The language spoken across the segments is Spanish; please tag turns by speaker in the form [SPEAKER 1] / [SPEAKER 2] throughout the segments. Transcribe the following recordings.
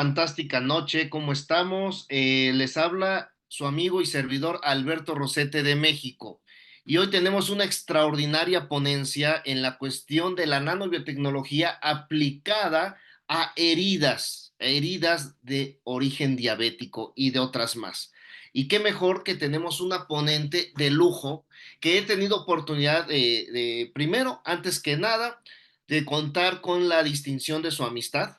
[SPEAKER 1] Fantástica noche, ¿cómo estamos? Les habla su amigo y servidor Alberto Rosete de México. Y hoy tenemos una extraordinaria ponencia en la cuestión de la nanobiotecnología aplicada a heridas de origen diabético y de otras más. Y qué mejor que tenemos una ponente de lujo que he tenido oportunidad primero, antes que nada, de contar con la distinción de su amistad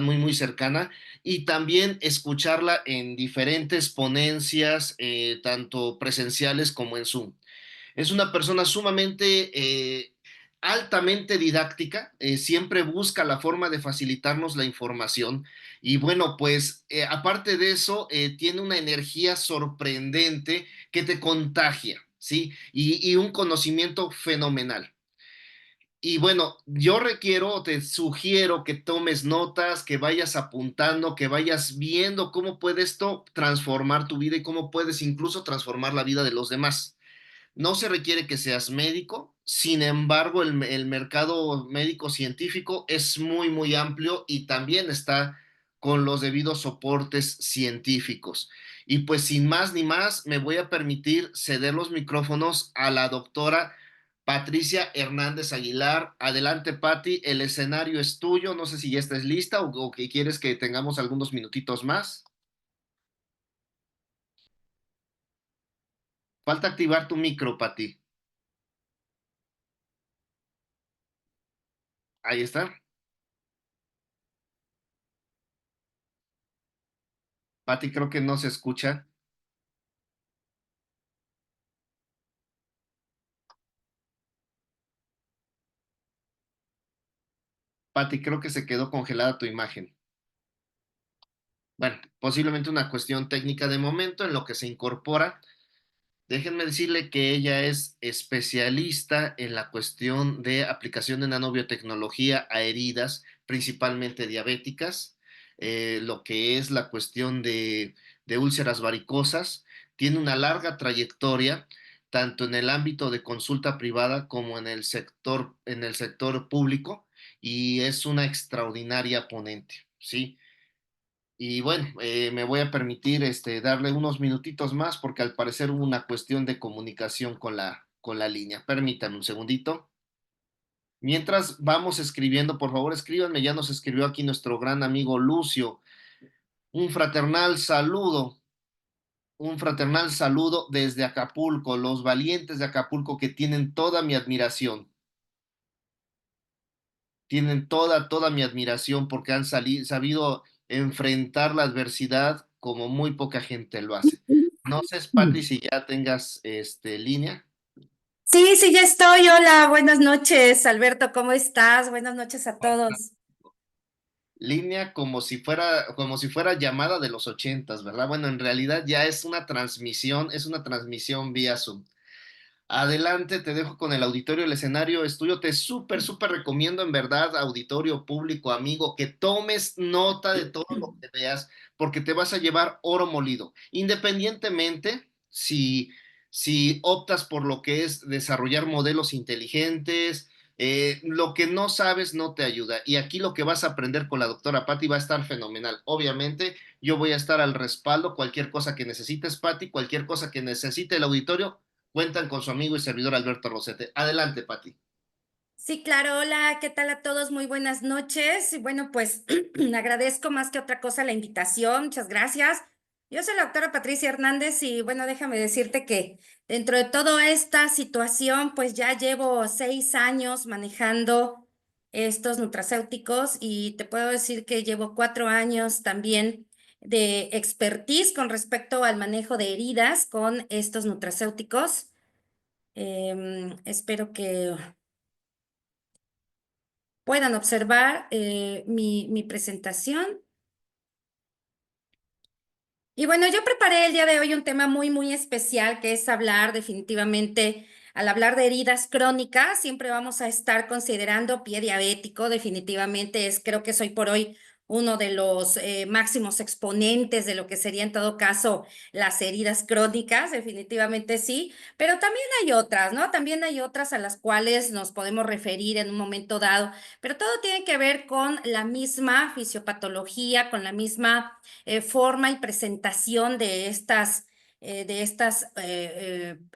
[SPEAKER 1] muy, muy cercana, y también escucharla en diferentes ponencias, tanto presenciales como en Zoom. Es una persona sumamente, altamente didáctica, siempre busca la forma de facilitarnos la información y bueno, pues aparte de eso, tiene una energía sorprendente que te contagia, ¿sí? Y un conocimiento fenomenal. Y bueno, yo requiero, te sugiero que tomes notas, que vayas apuntando, que vayas viendo cómo puede esto transformar tu vida y cómo puedes incluso transformar la vida de los demás. No se requiere que seas médico, sin embargo, el mercado médico científico es muy, muy amplio y también está con los debidos soportes científicos. Y pues sin más ni más, me voy a permitir ceder los micrófonos a la doctora Patricia Hernández Aguilar. Adelante, Pati, el escenario es tuyo. No sé si ya estás lista o que quieres que tengamos algunos minutitos más. Falta activar tu micro, Pati. Ahí está. Pati, creo que no se escucha. Pati, creo que se quedó congelada tu imagen. Bueno, posiblemente una cuestión técnica de momento en lo que se incorpora. Déjenme decirle que ella es especialista en la cuestión de aplicación de nanobiotecnología a heridas, principalmente diabéticas, lo que es la cuestión de úlceras varicosas. Tiene una larga trayectoria, tanto en el ámbito de consulta privada como en el sector público, y es una extraordinaria ponente, ¿sí? Y bueno, me voy a permitir darle unos minutitos más porque al parecer hubo una cuestión de comunicación con la línea. Permítame un segundito. Mientras vamos escribiendo, por favor, escríbanme. Ya nos escribió aquí nuestro gran amigo Lucio. Un fraternal saludo, un fraternal saludo desde Acapulco, los valientes de Acapulco que tienen toda mi admiración. Tienen toda mi admiración porque han sabido enfrentar la adversidad como muy poca gente lo hace. No sé, Pati, si ya tengas línea.
[SPEAKER 2] Sí, sí, ya estoy. Hola, buenas noches, Alberto, ¿cómo estás? Buenas noches a todos.
[SPEAKER 1] Línea como si fuera llamada de los ochentas, ¿verdad? Bueno, en realidad ya es una transmisión vía Zoom. Adelante, te dejo con el auditorio, el escenario es tuyo. Te súper recomiendo en verdad, auditorio público, amigo, que tomes nota de todo lo que veas, porque te vas a llevar oro molido. Independientemente si optas por lo que es desarrollar modelos inteligentes, lo que no sabes no te ayuda. Y aquí lo que vas a aprender con la doctora Patti va a estar fenomenal. Obviamente, yo voy a estar al respaldo, cualquier cosa que necesites, Patti, cualquier cosa que necesite el auditorio cuentan con su amigo y servidor Alberto Rosete. Adelante, Pati.
[SPEAKER 2] Sí, claro, hola, ¿qué tal a todos? Muy buenas noches. Y bueno, pues agradezco más que otra cosa la invitación, muchas gracias. Yo soy la doctora Patricia Hernández y bueno, déjame decirte que dentro de toda esta situación, pues ya llevo 6 años manejando estos nutracéuticos y te puedo decir que llevo 4 años también de expertise con respecto al manejo de heridas con estos nutracéuticos. Espero que puedan observar mi presentación. Y bueno, yo preparé el día de hoy un tema muy, muy especial que es hablar definitivamente, al hablar de heridas crónicas, siempre vamos a estar considerando pie diabético, definitivamente es, creo que es hoy por hoy uno de los máximos exponentes de lo que sería en todo caso las heridas crónicas, definitivamente sí, pero también hay otras, ¿no? También hay otras a las cuales nos podemos referir en un momento dado, pero todo tiene que ver con la misma fisiopatología, con la misma forma y presentación de estas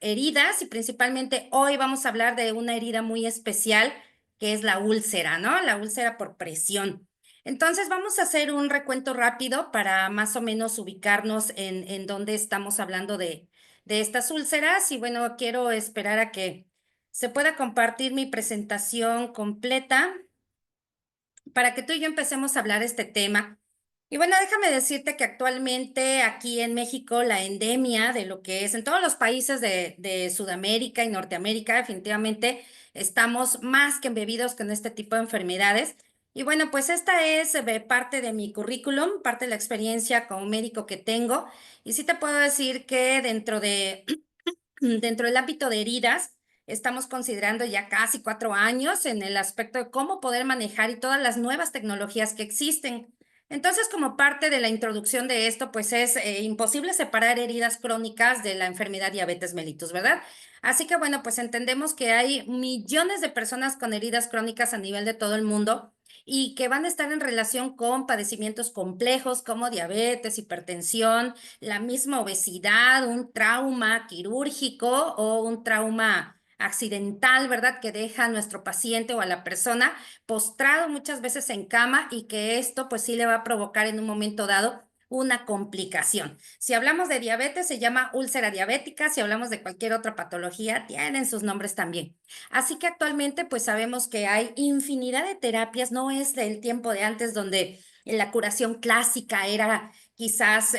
[SPEAKER 2] heridas, y principalmente hoy vamos a hablar de una herida muy especial que es la úlcera, ¿no? La úlcera por presión. Entonces vamos a hacer un recuento rápido para más o menos ubicarnos en dónde estamos hablando de estas úlceras, y bueno, quiero esperar a que se pueda compartir mi presentación completa para que tú y yo empecemos a hablar este tema. Y bueno, déjame decirte que actualmente aquí en México la endemia de lo que es en todos los países de Sudamérica y Norteamérica, definitivamente estamos más que embebidos con este tipo de enfermedades. Y bueno, pues esta es parte de mi currículum, parte de la experiencia como médico que tengo. Y sí te puedo decir que dentro del ámbito de heridas, estamos considerando ya casi 4 años en el aspecto de cómo poder manejar y todas las nuevas tecnologías que existen. Entonces, como parte de la introducción de esto, pues es imposible separar heridas crónicas de la enfermedad diabetes mellitus, ¿verdad? Así que bueno, pues entendemos que hay millones de personas con heridas crónicas a nivel de todo el mundo y que van a estar en relación con padecimientos complejos como diabetes, hipertensión, la misma obesidad, un trauma quirúrgico o un trauma accidental, ¿verdad? Que deja a nuestro paciente o a la persona postrado muchas veces en cama, y que esto pues sí le va a provocar en un momento dado una complicación. Si hablamos de diabetes, se llama úlcera diabética. Si hablamos de cualquier otra patología, tienen sus nombres también. Así que actualmente pues sabemos que hay infinidad de terapias, no es del tiempo de antes donde la curación clásica era quizás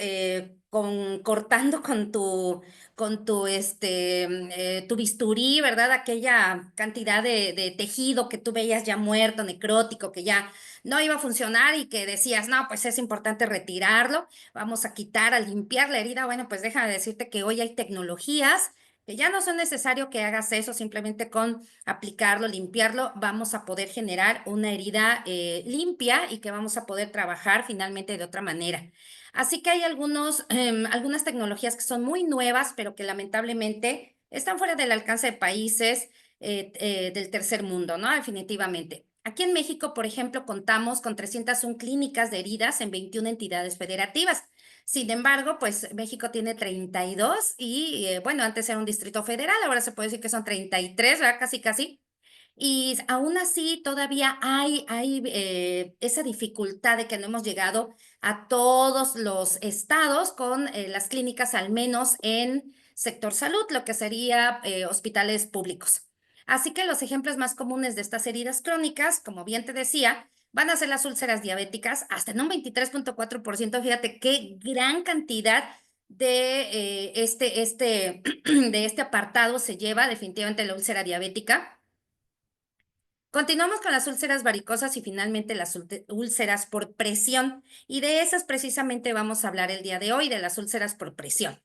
[SPEAKER 2] cortando con tu bisturí, ¿verdad? Aquella cantidad de tejido que tú veías ya muerto, necrótico, que ya no iba a funcionar y que decías, no, pues es importante retirarlo, vamos a quitar, a limpiar la herida. Bueno, pues déjame decirte que hoy hay tecnologías que ya no son necesario que hagas eso, simplemente con aplicarlo, limpiarlo, vamos a poder generar una herida limpia, y que vamos a poder trabajar finalmente de otra manera. Así que hay algunas tecnologías que son muy nuevas, pero que lamentablemente están fuera del alcance de países del tercer mundo, ¿no? Definitivamente. Aquí en México, por ejemplo, contamos con 301 clínicas de heridas en 21 entidades federativas. Sin embargo, pues México tiene 32 y, bueno, antes era un distrito federal, ahora se puede decir que son 33, ¿verdad? Casi, casi. Y aún así todavía hay esa dificultad de que no hemos llegado a todos los estados con las clínicas, al menos en sector salud, lo que sería hospitales públicos. Así que los ejemplos más comunes de estas heridas crónicas, como bien te decía, van a ser las úlceras diabéticas, hasta en un 23.4%. Fíjate qué gran cantidad de este apartado se lleva definitivamente la úlcera diabética. Continuamos con las úlceras varicosas y finalmente las úlceras por presión. Y de esas precisamente vamos a hablar el día de hoy, de las úlceras por presión.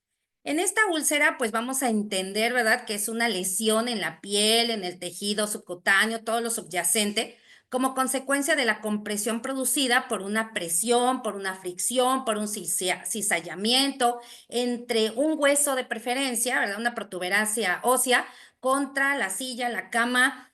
[SPEAKER 2] En esta úlcera, pues vamos a entender, ¿verdad?, que es una lesión en la piel, en el tejido subcutáneo, todo lo subyacente, como consecuencia de la compresión producida por una presión, por una fricción, por un cizallamiento entre un hueso de preferencia, ¿verdad?, una protuberancia ósea contra la silla, la cama,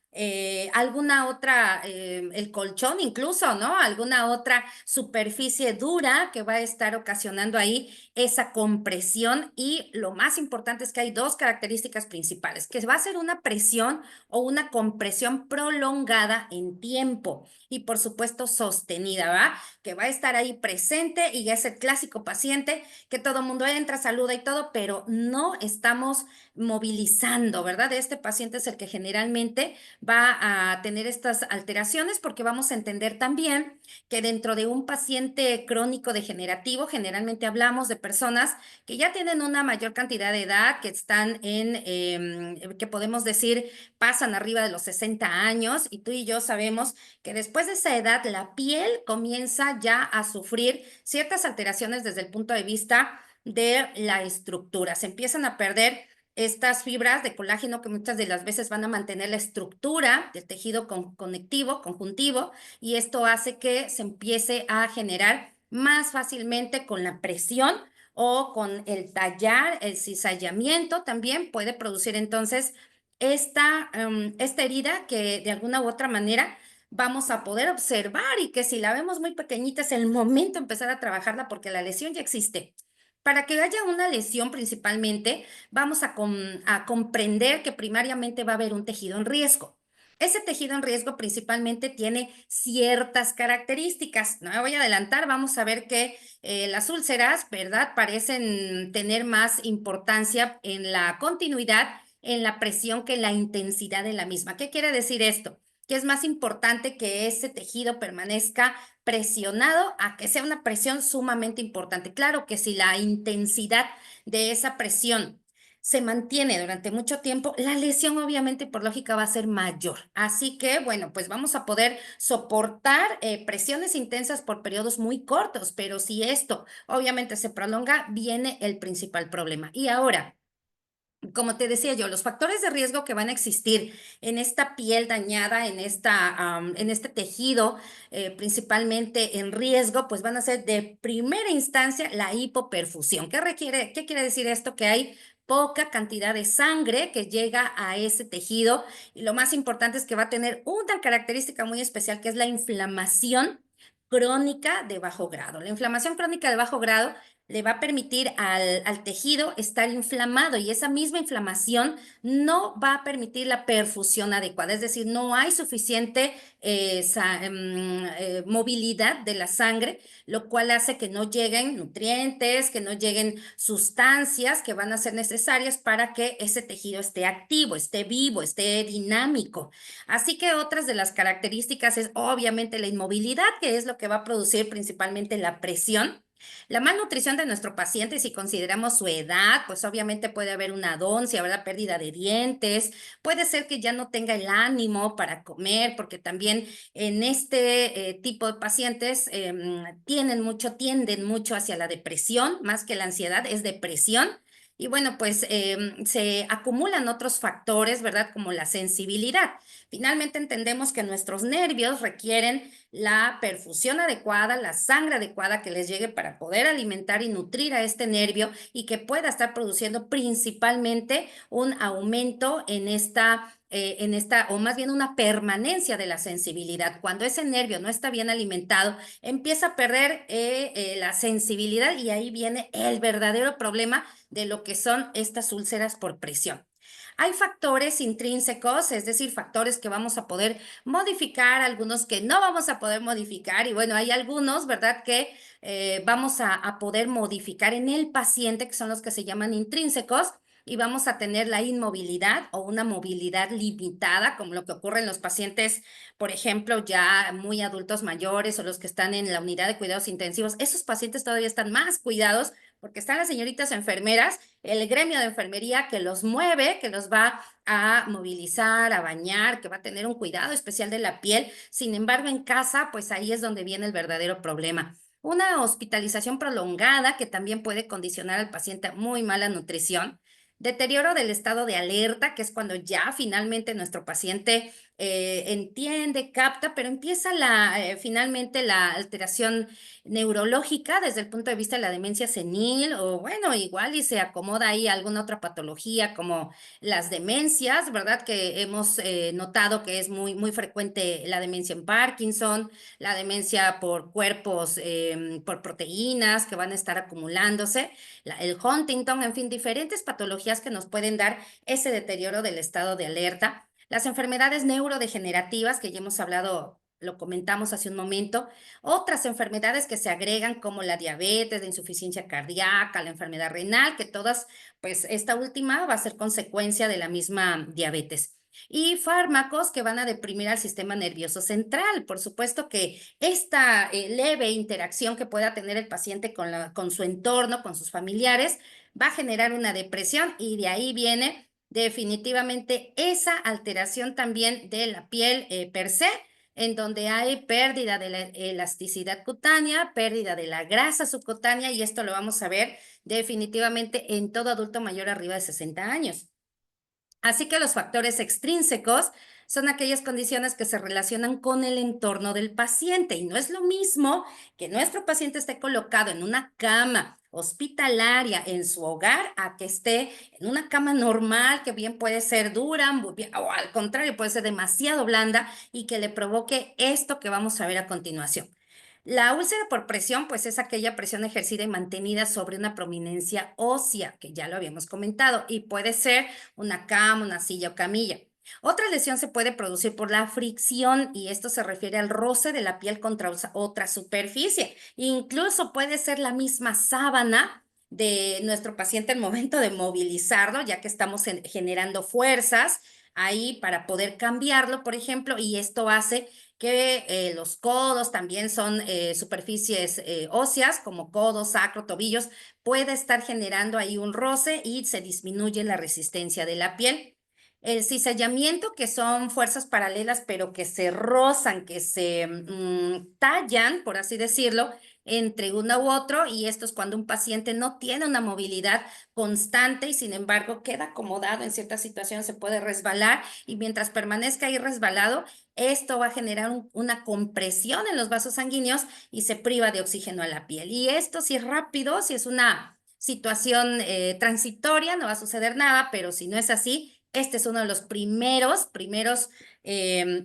[SPEAKER 2] alguna otra, el colchón incluso, ¿no? Alguna otra superficie dura que va a estar ocasionando ahí esa compresión. Y lo más importante es que hay dos características principales, que va a ser una presión o una compresión prolongada en tiempo y por supuesto sostenida, ¿va? Que va a estar ahí presente, y es el clásico paciente que todo mundo entra, saluda y todo, pero no estamos movilizando, ¿verdad? Este paciente es el que generalmente va a tener estas alteraciones, porque vamos a entender también que dentro de un paciente crónico degenerativo, generalmente hablamos de personas que ya tienen una mayor cantidad de edad, que están que podemos decir, pasan arriba de los 60 años, y tú y yo sabemos que después de esa edad la piel comienza ya a sufrir ciertas alteraciones desde el punto de vista de la estructura. Se empiezan a perder estas fibras de colágeno que muchas de las veces van a mantener la estructura del tejido conectivo, conjuntivo, y esto hace que se empiece a generar más fácilmente con la presión o con el tallar, el cizallamiento también puede producir entonces esta herida que de alguna u otra manera vamos a poder observar y que si la vemos muy pequeñita es el momento de empezar a trabajarla porque la lesión ya existe. Para que haya una lesión principalmente, vamos a comprender que primariamente va a haber un tejido en riesgo. Ese tejido en riesgo principalmente tiene ciertas características. No me voy a adelantar, vamos a ver que las úlceras, ¿verdad? Parecen tener más importancia en la continuidad, en la presión que en la intensidad de la misma. ¿Qué quiere decir esto? Que es más importante que ese tejido permanezca presionado a que sea una presión sumamente importante. Claro que si la intensidad de esa presión se mantiene durante mucho tiempo, la lesión obviamente por lógica va a ser mayor. Así que, bueno, pues vamos a poder soportar presiones intensas por periodos muy cortos, pero si esto obviamente se prolonga, viene el principal problema. Y ahora, como te decía yo, los factores de riesgo que van a existir en esta piel dañada, en este tejido, principalmente en riesgo, pues van a ser de primera instancia la hipoperfusión. ¿Qué requiere? ¿Qué quiere decir esto? Que hay poca cantidad de sangre que llega a ese tejido y lo más importante es que va a tener una característica muy especial que es la inflamación crónica de bajo grado. La inflamación crónica de bajo grado le va a permitir al tejido estar inflamado y esa misma inflamación no va a permitir la perfusión adecuada, es decir, no hay suficiente movilidad de la sangre, lo cual hace que no lleguen nutrientes, que no lleguen sustancias que van a ser necesarias para que ese tejido esté activo, esté vivo, esté dinámico. Así que otras de las características es obviamente la inmovilidad, que es lo que va a producir principalmente la presión. La malnutrición de nuestro paciente, si consideramos su edad, pues obviamente puede haber una adoncia, ¿verdad? Pérdida de dientes, puede ser que ya no tenga el ánimo para comer, porque también en este tipo de pacientes tienden mucho hacia la depresión, más que la ansiedad, es depresión. Y bueno, pues se acumulan otros factores, ¿verdad? Como la sensibilidad. Finalmente entendemos que nuestros nervios requieren la perfusión adecuada, la sangre adecuada que les llegue para poder alimentar y nutrir a este nervio y que pueda estar produciendo principalmente un aumento o más bien una permanencia de la sensibilidad. Cuando ese nervio no está bien alimentado, empieza a perder la sensibilidad y ahí viene el verdadero problema de lo que son estas úlceras por presión. Hay factores intrínsecos, es decir, factores que vamos a poder modificar, algunos que no vamos a poder modificar y bueno, hay algunos, ¿verdad?, que vamos a poder modificar en el paciente, que son los que se llaman intrínsecos, y vamos a tener la inmovilidad o una movilidad limitada, como lo que ocurre en los pacientes, por ejemplo, ya muy adultos mayores o los que están en la unidad de cuidados intensivos. Esos pacientes todavía están más cuidados porque están las señoritas enfermeras, el gremio de enfermería que los mueve, que los va a movilizar, a bañar, que va a tener un cuidado especial de la piel. Sin embargo, en casa, pues ahí es donde viene el verdadero problema. Una hospitalización prolongada que también puede condicionar al paciente a muy mala nutrición. Deterioro del estado de alerta, que es cuando ya finalmente nuestro paciente entiende, capta, pero empieza finalmente la alteración neurológica desde el punto de vista de la demencia senil o bueno, igual y se acomoda ahí alguna otra patología como las demencias, ¿verdad? Que hemos notado que es muy frecuente la demencia en Parkinson, la demencia por cuerpos, por proteínas que van a estar acumulándose, el Huntington, en fin, diferentes patologías que nos pueden dar ese deterioro del estado de alerta. Las enfermedades neurodegenerativas, que ya hemos hablado, lo comentamos hace un momento, otras enfermedades que se agregan como la diabetes, la insuficiencia cardíaca, la enfermedad renal, que todas, pues esta última va a ser consecuencia de la misma diabetes. Y fármacos que van a deprimir al sistema nervioso central. Por supuesto que esta leve interacción que pueda tener el paciente con su entorno, con sus familiares, va a generar una depresión y de ahí viene definitivamente esa alteración también de la piel per se, en donde hay pérdida de la elasticidad cutánea, pérdida de la grasa subcutánea, y esto lo vamos a ver definitivamente en todo adulto mayor arriba de 60 años. Así que los factores extrínsecos son aquellas condiciones que se relacionan con el entorno del paciente y no es lo mismo que nuestro paciente esté colocado en una cama hospitalaria en su hogar a que esté en una cama normal que bien puede ser dura o al contrario puede ser demasiado blanda y que le provoque esto que vamos a ver a continuación. La úlcera por presión, pues es aquella presión ejercida y mantenida sobre una prominencia ósea, que ya lo habíamos comentado, y puede ser una cama, una silla o camilla. Otra lesión se puede producir por la fricción y esto se refiere al roce de la piel contra otra superficie. Incluso puede ser la misma sábana de nuestro paciente al momento de movilizarlo, ya que estamos generando fuerzas ahí para poder cambiarlo, por ejemplo, y esto hace que los codos también son superficies óseas, como codos, sacro, tobillos, puede estar generando ahí un roce y se disminuye la resistencia de la piel. El cizallamiento, que son fuerzas paralelas, pero que se rozan, que se tallan, por así decirlo, entre uno u otro, y esto es cuando un paciente no tiene una movilidad constante y sin embargo queda acomodado en ciertas situaciones, se puede resbalar y mientras permanezca ahí resbalado, esto va a generar una compresión en los vasos sanguíneos y se priva de oxígeno a la piel. Y esto si es rápido, si es una situación transitoria, no va a suceder nada, pero si no es así, este es uno de los primeros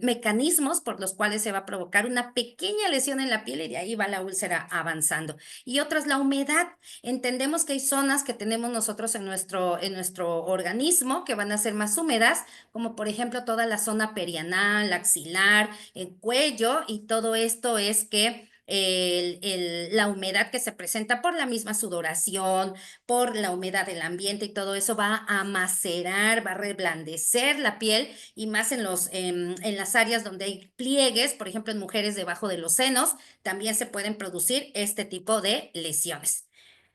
[SPEAKER 2] mecanismos por los cuales se va a provocar una pequeña lesión en la piel y de ahí va la úlcera avanzando. Y otra es la humedad. Entendemos que hay zonas que tenemos nosotros en nuestro organismo que van a ser más húmedas, como por ejemplo toda la zona perianal, axilar, el cuello, y todo esto es que la humedad que se presenta por la misma sudoración, por la humedad del ambiente y todo eso va a macerar, va a reblandecer la piel y más en las áreas donde hay pliegues, por ejemplo en mujeres debajo de los senos, también se pueden producir este tipo de lesiones.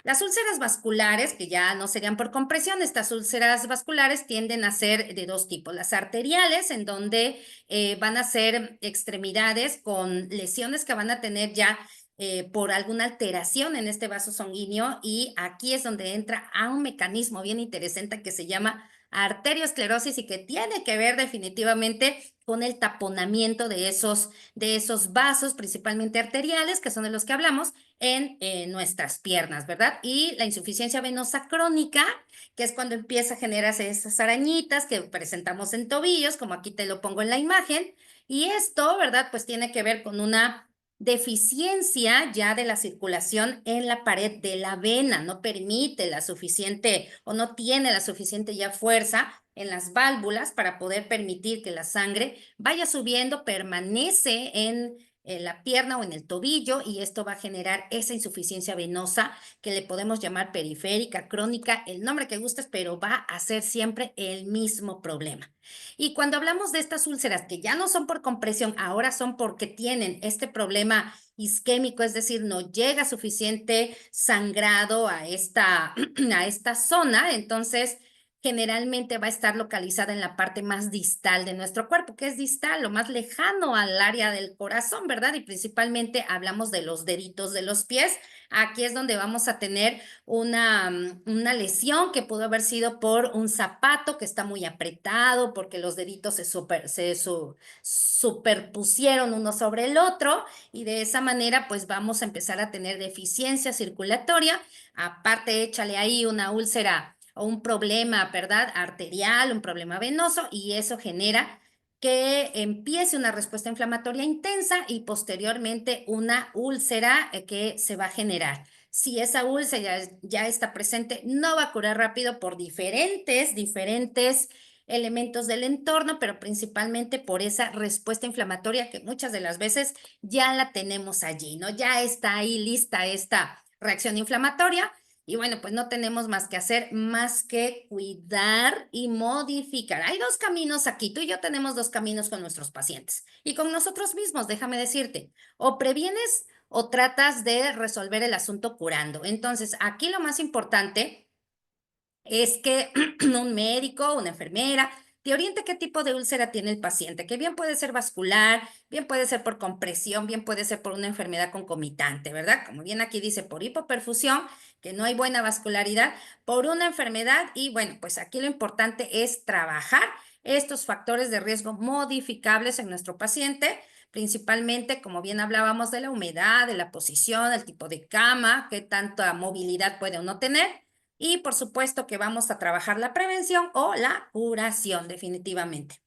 [SPEAKER 2] Las úlceras vasculares, que ya no serían por compresión, estas úlceras vasculares tienden a ser de dos tipos. Las arteriales, en donde van a ser extremidades con lesiones que van a tener ya por alguna alteración en este vaso sanguíneo y aquí es donde entra a un mecanismo bien interesante que se llama arteriosclerosis y que tiene que ver definitivamente con el taponamiento de esos vasos, principalmente arteriales, que son de los que hablamos, en nuestras piernas, ¿verdad? Y la insuficiencia venosa crónica, que es cuando empieza a generarse esas arañitas que presentamos en tobillos, como aquí te lo pongo en la imagen, y esto, ¿verdad? Pues tiene que ver con una deficiencia ya de la circulación en la pared de la vena, no permite la suficiente o no tiene la suficiente ya fuerza en las válvulas para poder permitir que la sangre vaya subiendo, permanece en la pierna o en el tobillo y esto va a generar esa insuficiencia venosa que le podemos llamar periférica, crónica, el nombre que gustes, pero va a ser siempre el mismo problema. Y cuando hablamos de estas úlceras que ya no son por compresión, ahora son porque tienen este problema isquémico, es decir, no llega suficiente sangrado a a esta zona, entonces generalmente va a estar localizada en la parte más distal de nuestro cuerpo, que es distal, lo más lejano al área del corazón, ¿verdad? Y principalmente hablamos de los deditos de los pies. Aquí es donde vamos a tener una lesión que pudo haber sido por un zapato que está muy apretado, porque los deditos superpusieron uno sobre el otro y de esa manera pues vamos a empezar a tener deficiencia circulatoria. Aparte, échale ahí una úlcera o un problema, ¿verdad? Arterial, un problema venoso y eso genera que empiece una respuesta inflamatoria intensa y posteriormente una úlcera que se va a generar. Si esa úlcera ya está presente, no va a curar rápido por diferentes elementos del entorno, pero principalmente por esa respuesta inflamatoria que muchas de las veces ya la tenemos allí, ¿no? Ya está ahí lista esta reacción inflamatoria. Y bueno, pues no tenemos más que hacer, más que cuidar y modificar. Hay dos caminos aquí, tú y yo tenemos dos caminos con nuestros pacientes y con nosotros mismos, déjame decirte, o previenes o tratas de resolver el asunto curando. Entonces, aquí lo más importante es que un médico, una enfermera, te oriente qué tipo de úlcera tiene el paciente, que bien puede ser vascular, bien puede ser por compresión, bien puede ser por una enfermedad concomitante, ¿verdad? Como bien aquí dice, por hipoperfusión, que no hay buena vascularidad, por una enfermedad y bueno, pues aquí lo importante es trabajar estos factores de riesgo modificables en nuestro paciente, principalmente, como bien hablábamos, de la humedad, de la posición, el tipo de cama, qué tanta movilidad puede uno tener. Y por supuesto que vamos a trabajar la prevención o la curación, definitivamente.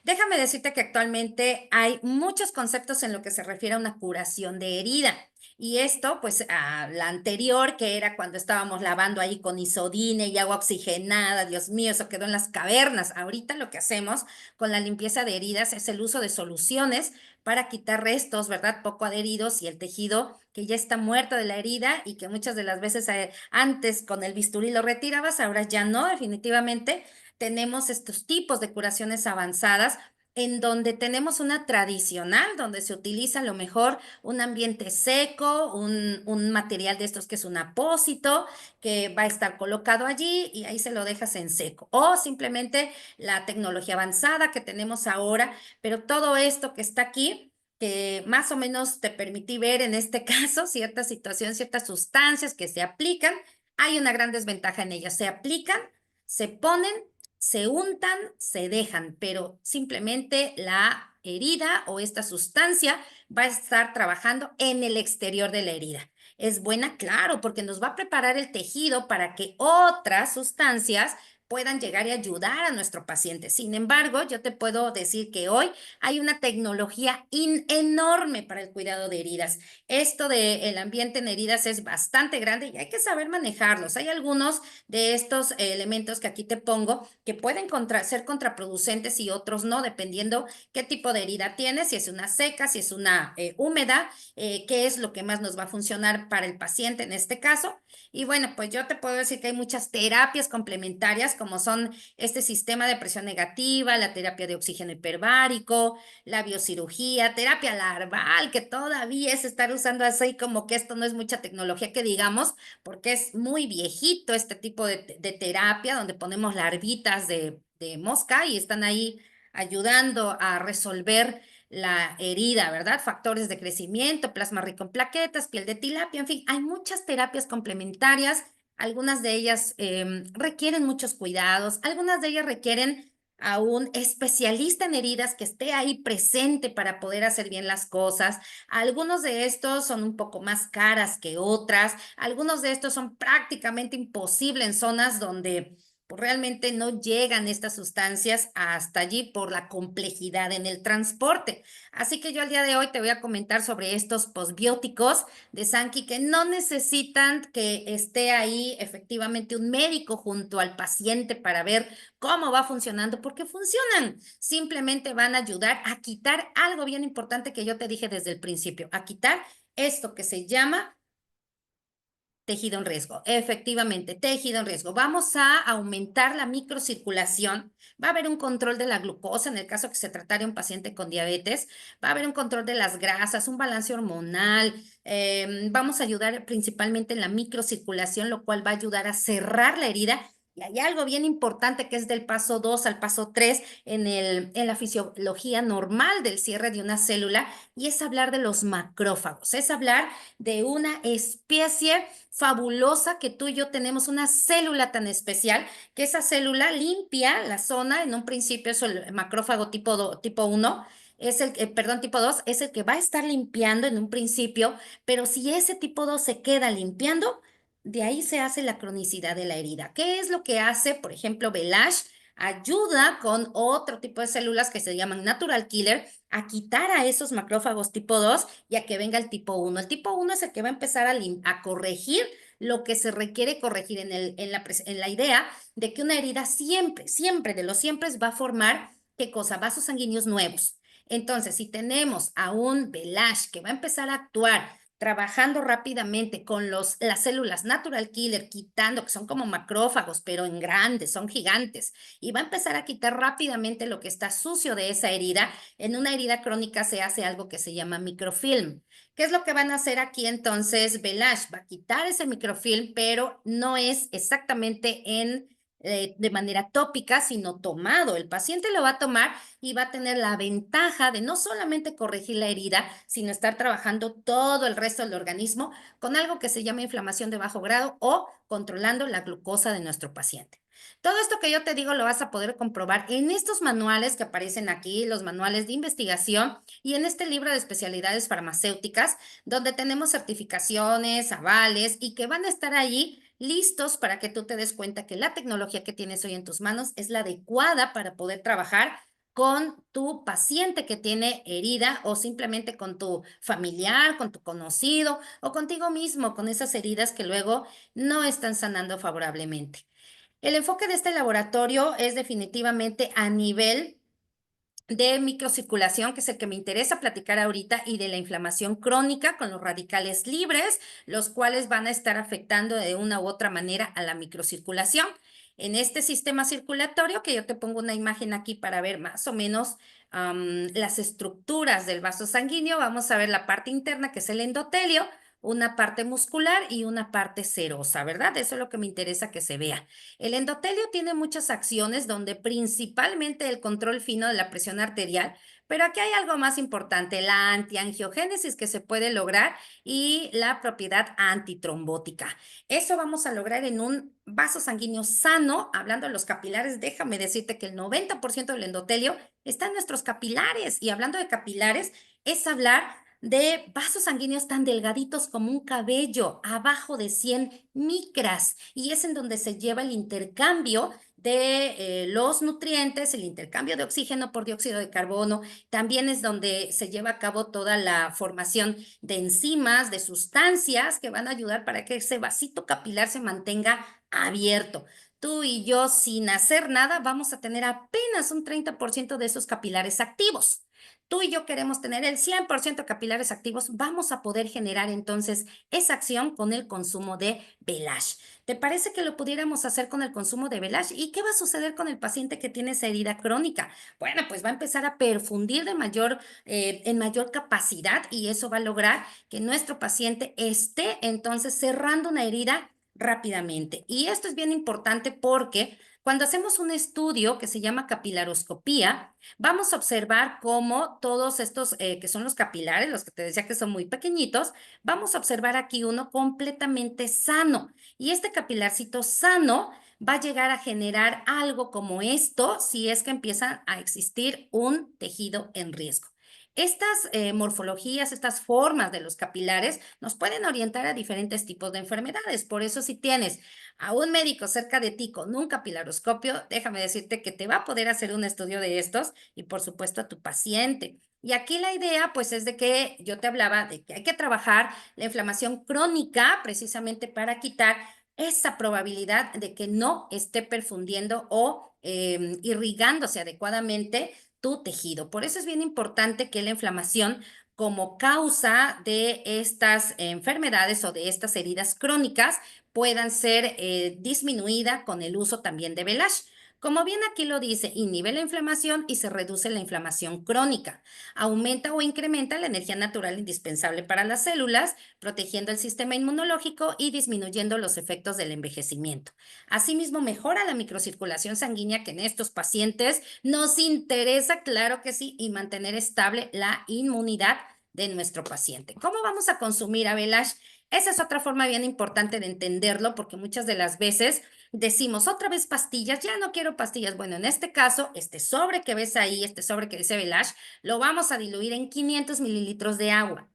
[SPEAKER 2] Déjame decirte que actualmente hay muchos conceptos en lo que se refiere a una curación de herida. Y esto, pues, a la anterior, que era cuando estábamos lavando ahí con isodine y agua oxigenada, Dios mío, eso quedó en las cavernas. Ahorita lo que hacemos con la limpieza de heridas es el uso de soluciones para quitar restos, ¿verdad? Poco adheridos y el tejido que ya está muerto de la herida y que muchas de las veces antes con el bisturí lo retirabas, ahora ya no, definitivamente tenemos estos tipos de curaciones avanzadas en donde tenemos una tradicional, donde se utiliza a lo mejor un ambiente seco, un material de estos que es un apósito, que va a estar colocado allí y ahí se lo dejas en seco. O simplemente la tecnología avanzada que tenemos ahora, pero todo esto que está aquí, que más o menos te permití ver en este caso ciertas situaciones, ciertas sustancias que se aplican, hay una gran desventaja en ellas. Se aplican, se ponen, se untan, se dejan, pero simplemente la herida o esta sustancia va a estar trabajando en el exterior de la herida. ¿Es buena? Claro, porque nos va a preparar el tejido para que otras sustancias puedan llegar y ayudar a nuestro paciente. Sin embargo, yo te puedo decir que hoy hay una tecnología enorme para el cuidado de heridas. Esto del ambiente en heridas es bastante grande y hay que saber manejarlos. Hay algunos de estos elementos que aquí te pongo que pueden ser contraproducentes y otros no, dependiendo qué tipo de herida tienes, si es una seca, si es una húmeda, qué es lo que más nos va a funcionar para el paciente en este caso. Y bueno, pues yo te puedo decir que hay muchas terapias complementarias como son este sistema de presión negativa, la terapia de oxígeno hiperbárico, la biocirugía, terapia larval, que todavía es estar usando así como que esto no es mucha tecnología que digamos, porque es muy viejito este tipo de terapia donde ponemos larvitas de mosca y están ahí ayudando a resolver la herida, ¿verdad? Factores de crecimiento, plasma rico en plaquetas, piel de tilapia, en fin, hay muchas terapias complementarias. Algunas de ellas requieren muchos cuidados, algunas de ellas requieren a un especialista en heridas que esté ahí presente para poder hacer bien las cosas. Algunos de estos son un poco más caras que otras. Algunos de estos son prácticamente imposibles en zonas donde pues, realmente no llegan estas sustancias hasta allí por la complejidad en el transporte. Así que yo al día de hoy te voy a comentar sobre estos posbióticos de Sankey que no necesitan que esté ahí efectivamente un médico junto al paciente para ver cómo va funcionando, porque funcionan. Simplemente van a ayudar a quitar algo bien importante que yo te dije desde el principio, a quitar esto que se llama tejido en riesgo. Efectivamente, tejido en riesgo. Vamos a aumentar la microcirculación. Va a haber un control de la glucosa en el caso que se tratara de un paciente con diabetes. Va a haber un control de las grasas, un balance hormonal. Vamos a ayudar principalmente en la microcirculación, lo cual va a ayudar a cerrar la herida. Y hay algo bien importante que es del paso 2 al paso 3 en la fisiología normal del cierre de una célula y es hablar de los macrófagos, es hablar de una especie fabulosa que tú y yo tenemos una célula tan especial que esa célula limpia la zona, en un principio es el macrófago tipo 1, es perdón, tipo 2 es el que va a estar limpiando en un principio, pero si ese tipo 2 se queda limpiando, de ahí se hace la cronicidad de la herida. ¿Qué es lo que hace, por ejemplo, Belash? Ayuda con otro tipo de células que se llaman natural killer a quitar a esos macrófagos tipo 2 y a que venga el tipo 1. El tipo 1 es el que va a empezar a corregir lo que se requiere corregir en la idea de que una herida siempre, siempre, de los siempre va a formar, ¿qué cosa? Vasos sanguíneos nuevos. Entonces, si tenemos a un Belash que va a empezar a actuar trabajando rápidamente con las células natural killer, quitando, que son como macrófagos, pero en grandes, son gigantes, y va a empezar a quitar rápidamente lo que está sucio de esa herida. En una herida crónica se hace algo que se llama microfilm. ¿Qué es lo que van a hacer aquí entonces? Belash va a quitar ese microfilm, pero no es exactamente en de manera tópica, sino tomado. El paciente lo va a tomar y va a tener la ventaja de no solamente corregir la herida, sino estar trabajando todo el resto del organismo con algo que se llama inflamación de bajo grado o controlando la glucosa de nuestro paciente. Todo esto que yo te digo lo vas a poder comprobar en estos manuales que aparecen aquí, los manuales de investigación y en este libro de especialidades farmacéuticas, donde tenemos certificaciones, avales y que van a estar allí listos para que tú te des cuenta que la tecnología que tienes hoy en tus manos es la adecuada para poder trabajar con tu paciente que tiene herida o simplemente con tu familiar, con tu conocido o contigo mismo, con esas heridas que luego no están sanando favorablemente. El enfoque de este laboratorio es definitivamente a nivel de microcirculación, que es el que me interesa platicar ahorita, y de la inflamación crónica con los radicales libres, los cuales van a estar afectando de una u otra manera a la microcirculación. En este sistema circulatorio, que yo te pongo una imagen aquí para ver más o menos las estructuras del vaso sanguíneo, vamos a ver la parte interna, que es el endotelio, una parte muscular y una parte serosa, ¿verdad? Eso es lo que me interesa que se vea. El endotelio tiene muchas acciones donde principalmente el control fino de la presión arterial, pero aquí hay algo más importante, la antiangiogénesis que se puede lograr y la propiedad antitrombótica. Eso vamos a lograr en un vaso sanguíneo sano. Hablando de los capilares, déjame decirte que el 90% del endotelio está en nuestros capilares. Y hablando de capilares, es hablar de vasos sanguíneos tan delgaditos como un cabello, abajo de 100 micras, y es en donde se lleva el intercambio de los nutrientes, el intercambio de oxígeno por dióxido de carbono. También es donde se lleva a cabo toda la formación de enzimas, de sustancias que van a ayudar para que ese vasito capilar se mantenga abierto. Tú y yo, sin hacer nada, vamos a tener apenas un 30% de esos capilares activos. Tú y yo queremos tener el 100% capilares activos, vamos a poder generar entonces esa acción con el consumo de Belash. ¿Te parece que lo pudiéramos hacer con el consumo de Belash? ¿Y qué va a suceder con el paciente que tiene esa herida crónica? Bueno, pues va a empezar a perfundir en mayor capacidad, y eso va a lograr que nuestro paciente esté entonces cerrando una herida rápidamente. Y esto es bien importante porque cuando hacemos un estudio que se llama capilaroscopía, vamos a observar cómo todos estos, que son los capilares, los que te decía que son muy pequeñitos, vamos a observar aquí uno completamente sano. Y este capilarcito sano va a llegar a generar algo como esto si es que empieza a existir un tejido en riesgo. Estas morfologías, estas formas de los capilares nos pueden orientar a diferentes tipos de enfermedades. Por eso, si tienes a un médico cerca de ti con un capilaroscopio, déjame decirte que te va a poder hacer un estudio de estos, y por supuesto a tu paciente. Y aquí la idea, pues, es de que yo te hablaba de que hay que trabajar la inflamación crónica precisamente para quitar esa probabilidad de que no esté perfundiendo o irrigándose adecuadamente tu tejido. Por eso es bien importante que la inflamación como causa de estas enfermedades o de estas heridas crónicas puedan ser disminuida con el uso también de Belash. Como bien aquí lo dice, inhibe la inflamación y se reduce la inflamación crónica. Aumenta o incrementa la energía natural indispensable para las células, protegiendo el sistema inmunológico y disminuyendo los efectos del envejecimiento. Asimismo, mejora la microcirculación sanguínea, que en estos pacientes nos interesa, claro que sí, y mantener estable la inmunidad de nuestro paciente. ¿Cómo vamos a consumir a Belash? Esa es otra forma bien importante de entenderlo, porque muchas de las veces decimos otra vez pastillas, ya no quiero pastillas. Bueno, en este caso, este sobre que ves ahí, este sobre que dice Belash, lo vamos a diluir en 500 mililitros de agua.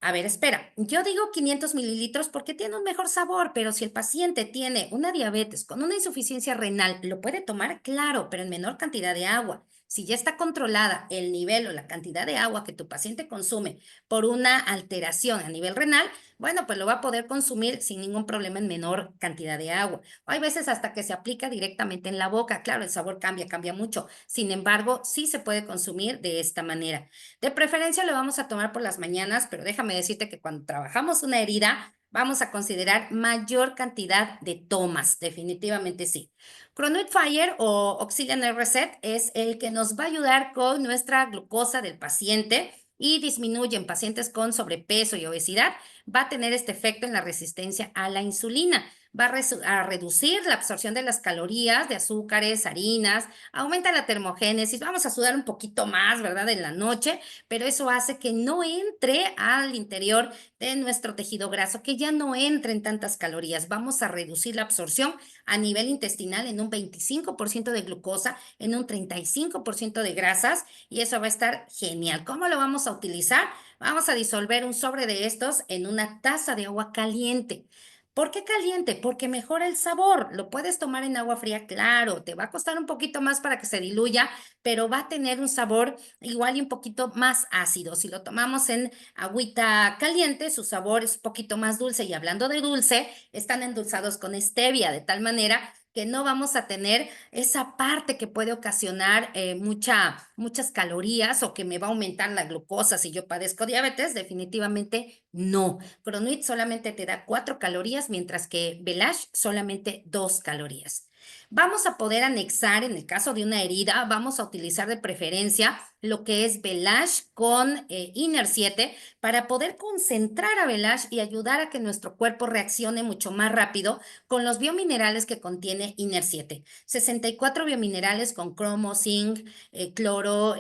[SPEAKER 2] A ver, espera, yo digo 500 mililitros porque tiene un mejor sabor, pero si el paciente tiene una diabetes con una insuficiencia renal, ¿lo puede tomar? Claro, pero en menor cantidad de agua. Si ya está controlada el nivel o la cantidad de agua que tu paciente consume por una alteración a nivel renal, bueno, pues lo va a poder consumir sin ningún problema en menor cantidad de agua. Hay veces hasta que se aplica directamente en la boca. Claro, el sabor cambia, cambia mucho. Sin embargo, sí se puede consumir de esta manera. De preferencia lo vamos a tomar por las mañanas, pero déjame decirte que cuando trabajamos una herida, vamos a considerar mayor cantidad de tomas, definitivamente sí. Chronoid Fire o Auxiliary Reset es el que nos va a ayudar con nuestra glucosa del paciente y disminuye en pacientes con sobrepeso y obesidad. Va a tener este efecto en la resistencia a la insulina. va a reducir la absorción de las calorías, de azúcares, harinas, aumenta la termogénesis, vamos a sudar un poquito más, ¿verdad? En la noche, pero eso hace que no entre al interior de nuestro tejido graso, que ya no entren tantas calorías. Vamos a reducir la absorción a nivel intestinal en un 25% de glucosa, en un 35% de grasas, y eso va a estar genial. ¿Cómo lo vamos a utilizar? Vamos a disolver un sobre de estos en una taza de agua caliente. ¿Por qué caliente? Porque mejora el sabor. Lo puedes tomar en agua fría, claro, te va a costar un poquito más para que se diluya, pero va a tener un sabor igual y un poquito más ácido. Si lo tomamos en agüita caliente, su sabor es un poquito más dulce. Y hablando de dulce, están endulzados con stevia, de tal manera que no vamos a tener esa parte que puede ocasionar muchas calorías o que me va a aumentar la glucosa si yo padezco diabetes. Definitivamente no. Cronuit solamente te da 4 calorías, mientras que Belash solamente 2 calorías. Vamos a poder anexar, en el caso de una herida, vamos a utilizar de preferencia lo que es Belash con Inner 7 para poder concentrar a Belash y ayudar a que nuestro cuerpo reaccione mucho más rápido con los biominerales que contiene Inner 7. 64 biominerales con cromo, zinc, cloro,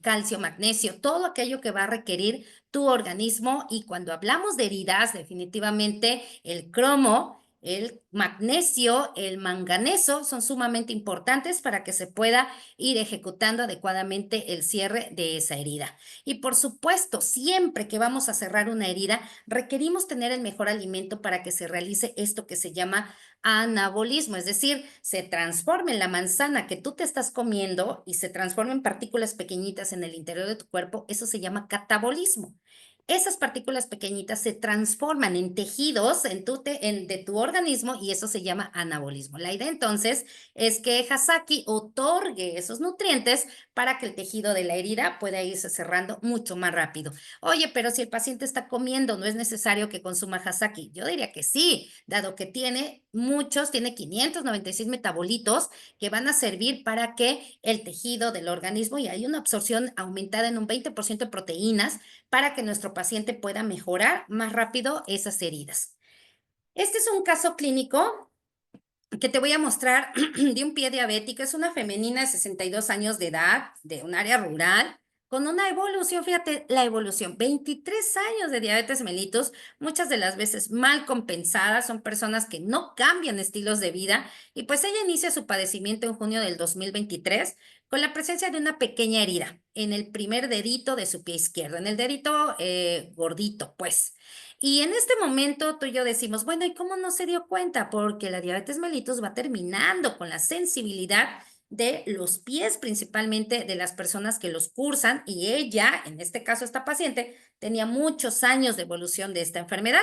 [SPEAKER 2] calcio, magnesio, todo aquello que va a requerir tu organismo. Y cuando hablamos de heridas, definitivamente el cromo, el magnesio, el manganeso son sumamente importantes para que se pueda ir ejecutando adecuadamente el cierre de esa herida. Y por supuesto, siempre que vamos a cerrar una herida, requerimos tener el mejor alimento para que se realice esto que se llama anabolismo, es decir, se transforme la manzana que tú te estás comiendo y se transforma en partículas pequeñitas en el interior de tu cuerpo. Eso se llama catabolismo. Esas partículas pequeñitas se transforman en tejidos de tu organismo, y eso se llama anabolismo. La idea entonces es que Hasaki otorgue esos nutrientes para que el tejido de la herida pueda irse cerrando mucho más rápido. Oye, pero si el paciente está comiendo, ¿no es necesario que consuma Hasaki? Yo diría que sí, dado que tiene 596 metabolitos que van a servir para que el tejido del organismo, y hay una absorción aumentada en un 20% de proteínas, para que nuestro paciente pueda mejorar más rápido esas heridas. Este es un caso clínico que te voy a mostrar de un pie diabético. Es una femenina de 62 años de edad, de un área rural, con una evolución, fíjate la evolución, 23 años de diabetes mellitus, muchas de las veces mal compensadas. Son personas que no cambian estilos de vida, y pues ella inicia su padecimiento en junio del 2023 con la presencia de una pequeña herida en el primer dedito de su pie izquierdo, en el dedito gordito, pues. Y en este momento tú y yo decimos, bueno, ¿y cómo no se dio cuenta? Porque la diabetes mellitus va terminando con la sensibilidad de los pies, principalmente de las personas que los cursan, y ella, en este caso esta paciente, tenía muchos años de evolución de esta enfermedad.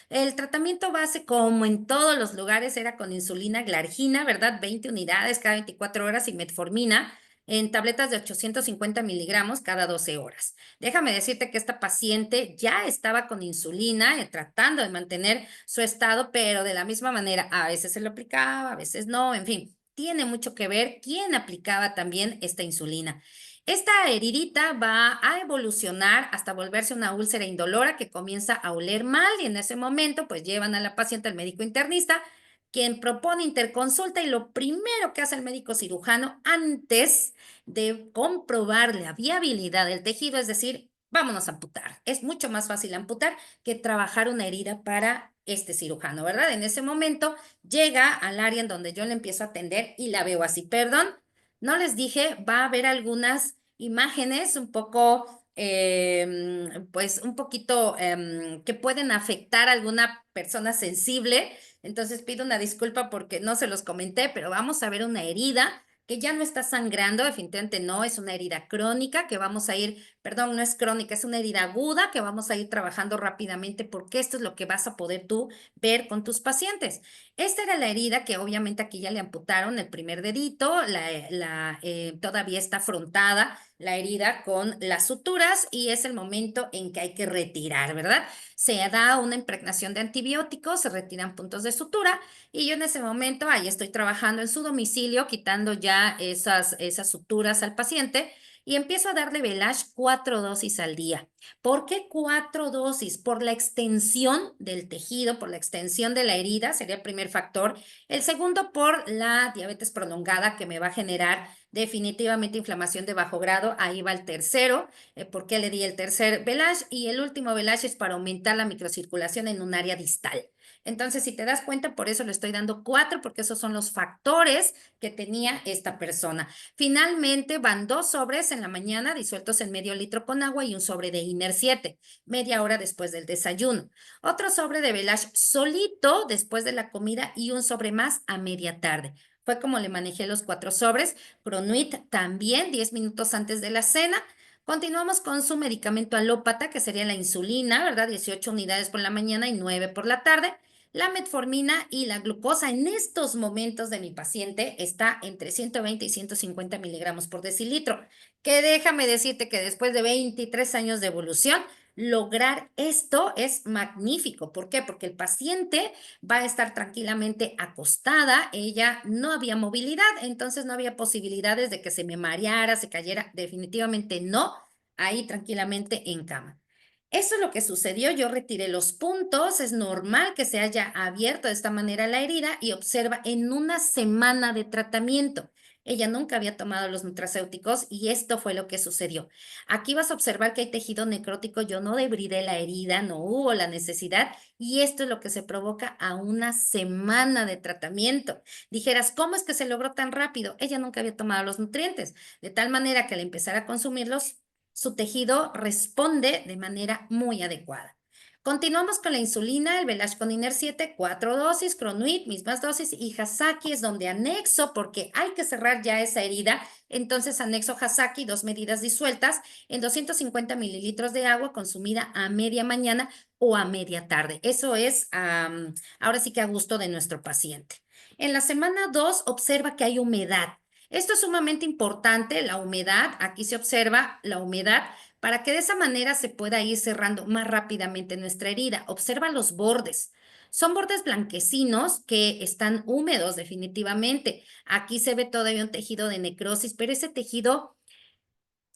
[SPEAKER 2] El tratamiento base, como en todos los lugares, era con insulina glargina, ¿verdad? 20 unidades cada 24 horas, y metformina en tabletas de 850 miligramos cada 12 horas. Déjame decirte que esta paciente ya estaba con insulina, tratando de mantener su estado, pero de la misma manera, a veces se lo aplicaba, a veces no, en fin, tiene mucho que ver quién aplicaba también esta insulina. Esta heridita va a evolucionar hasta volverse una úlcera indolora que comienza a oler mal, y en ese momento pues llevan a la paciente al médico internista, quien propone interconsulta, y lo primero que hace el médico cirujano antes de comprobar la viabilidad del tejido es decir, vámonos a amputar. Es mucho más fácil amputar que trabajar una herida para este cirujano, ¿verdad? En ese momento llega al área en donde yo le empiezo a atender y la veo así. Perdón, no les dije, va a haber algunas imágenes un poco, pues un poquito que pueden afectar a alguna persona sensible. Entonces pido una disculpa porque no se los comenté, pero vamos a ver una herida que ya no está sangrando. Definitivamente no es una herida crónica que vamos a ir, perdón, no es crónica, es una herida aguda que vamos a ir trabajando rápidamente, porque esto es lo que vas a poder tú ver con tus pacientes. Esta era la herida que obviamente aquí ya le amputaron el primer dedito, todavía está afrontada la herida con las suturas, y es el momento en que hay que retirar, ¿verdad? Se da una impregnación de antibióticos, se retiran puntos de sutura, y yo en ese momento ahí estoy trabajando en su domicilio, quitando ya esas suturas al paciente. y empiezo a darle Velash 4 dosis al día. ¿Por qué 4 dosis? Por la extensión del tejido, por la extensión de la herida, sería el primer factor. El segundo, por la diabetes prolongada que me va a generar definitivamente inflamación de bajo grado. Ahí va el tercero. ¿Por qué le di el tercer Velash? Y el último Velash es para aumentar la microcirculación en un área distal. Entonces, si te das cuenta, por eso le estoy dando 4, porque esos son los factores que tenía esta persona. Finalmente, van 2 sobres en la mañana disueltos en medio litro con agua y un sobre de Iner 7, media hora después del desayuno. Otro sobre de Velash solito después de la comida y un sobre más a media tarde. Fue como le manejé los 4 sobres. Cronuit también 10 minutos antes de la cena. Continuamos con su medicamento alópata, que sería la insulina, ¿verdad? 18 unidades por la mañana y 9 por la tarde. La metformina y la glucosa en estos momentos de mi paciente está entre 120 y 150 miligramos por decilitro, que déjame decirte que después de 23 años de evolución, lograr esto es magnífico. ¿Por qué? Porque el paciente va a estar tranquilamente acostada, ella no había movilidad, entonces no había posibilidades de que se me mareara, se cayera, definitivamente no, ahí tranquilamente en cama. Eso es lo que sucedió, yo retiré los puntos, es normal que se haya abierto de esta manera la herida y observa en una semana de tratamiento. Ella nunca había tomado los nutracéuticos y esto fue lo que sucedió. Aquí vas a observar que hay tejido necrótico, yo no debridé la herida, no hubo la necesidad y esto es lo que se provoca a una semana de tratamiento. Dijeras, ¿cómo es que se logró tan rápido? Ella nunca había tomado los nutrientes, de tal manera que al empezar a consumirlos, su tejido responde de manera muy adecuada. Continuamos con la insulina, el Velash con Iner 7, 4 dosis, Cronuit, mismas dosis, y Hasaki es donde anexo, porque hay que cerrar ya esa herida, entonces anexo Hasaki, 2 medidas disueltas, en 250 mililitros de agua consumida a media mañana o a media tarde. Eso es ahora sí que a gusto de nuestro paciente. En la semana 2 observa que hay humedad. Esto es sumamente importante, la humedad, aquí se observa la humedad, para que de esa manera se pueda ir cerrando más rápidamente nuestra herida. Observa los bordes. Son bordes blanquecinos que están húmedos definitivamente. Aquí se ve todavía un tejido de necrosis, pero ese tejido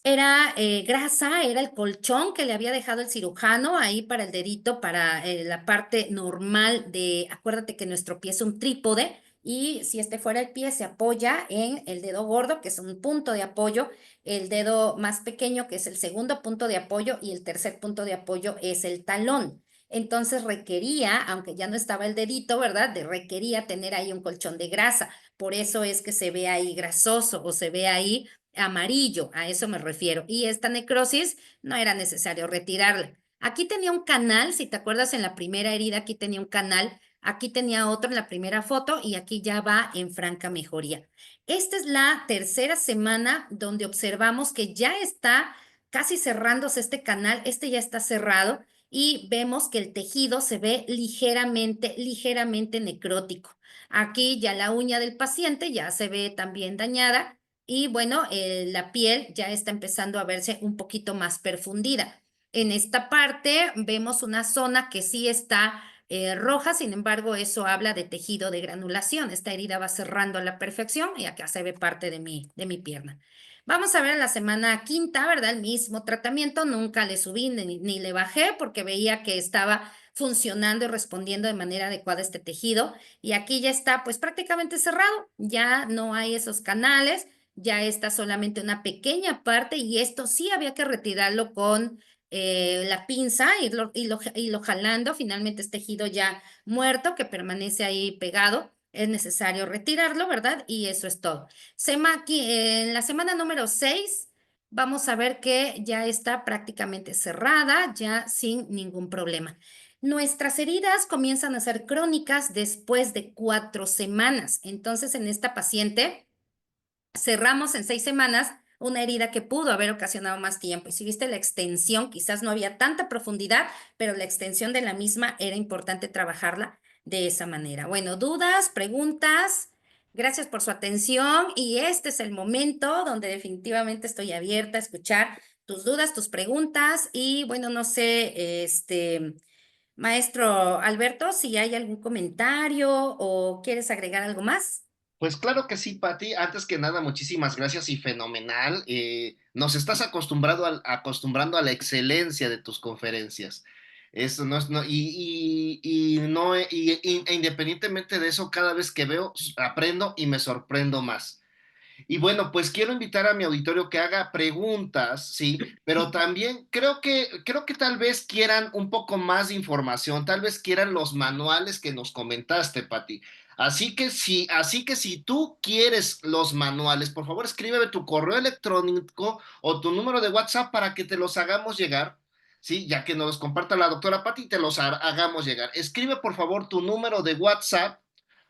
[SPEAKER 2] era grasa, era el colchón que le había dejado el cirujano ahí para el dedito, para la parte normal de, acuérdate que nuestro pie es un trípode y si este fuera el pie se apoya en el dedo gordo, que es un punto de apoyo, el dedo más pequeño, que es el segundo punto de apoyo y el tercer punto de apoyo es el talón. Entonces requería, aunque ya no estaba el dedito, ¿verdad? Requería tener ahí un colchón de grasa. Por eso es que se ve ahí grasoso o se ve ahí amarillo, a eso me refiero. Y esta necrosis no era necesario retirarla. Aquí tenía un canal, si te acuerdas en la primera herida, aquí tenía un canal, aquí tenía otro en la primera foto y aquí ya va en franca mejoría. Esta es la tercera semana donde observamos que ya está casi cerrándose este canal, este ya está cerrado y vemos que el tejido se ve ligeramente necrótico. Aquí ya la uña del paciente ya se ve también dañada y bueno, la piel ya está empezando a verse un poquito más perfundida. En esta parte vemos una zona que sí está roja, sin embargo, eso habla de tejido de granulación. Esta herida va cerrando a la perfección y acá se ve parte de mi pierna. Vamos a ver la semana quinta, ¿verdad? El mismo tratamiento, nunca le subí ni le bajé porque veía que estaba funcionando y respondiendo de manera adecuada este tejido. Y aquí ya está pues prácticamente cerrado, ya no hay esos canales, ya está solamente una pequeña parte y esto sí había que retirarlo con la pinza, irlo jalando, finalmente es tejido ya muerto que permanece ahí pegado, es necesario retirarlo, ¿verdad? Y eso es todo. En la semana número 6 vamos a ver que ya está prácticamente cerrada, ya sin ningún problema. Nuestras heridas comienzan a ser crónicas después de 4 semanas. Entonces, en esta paciente cerramos en 6 semanas una herida que pudo haber ocasionado más tiempo. Y si viste la extensión, quizás no había tanta profundidad, pero la extensión de la misma era importante trabajarla de esa manera. Bueno, dudas, preguntas. Gracias por su atención y este es el momento donde definitivamente estoy abierta a escuchar tus dudas, tus preguntas y bueno, no sé, maestro Alberto, si hay algún comentario o quieres agregar algo más.
[SPEAKER 1] Pues claro que sí, Pati. Antes que nada, muchísimas gracias y fenomenal. Nos estás acostumbrando a la excelencia de tus conferencias. Eso no es, no, y no, e independientemente de eso, cada vez que veo, aprendo y me sorprendo más. Y bueno, pues quiero invitar a mi auditorio que haga preguntas, sí, pero también creo que tal vez quieran un poco más de información, tal vez quieran los manuales que nos comentaste, Pati. Así que si tú quieres los manuales, por favor escríbeme tu correo electrónico o tu número de WhatsApp para que te los hagamos llegar, sí, ya que nos los comparta la doctora Pati, te los hagamos llegar. Escribe por favor tu número de WhatsApp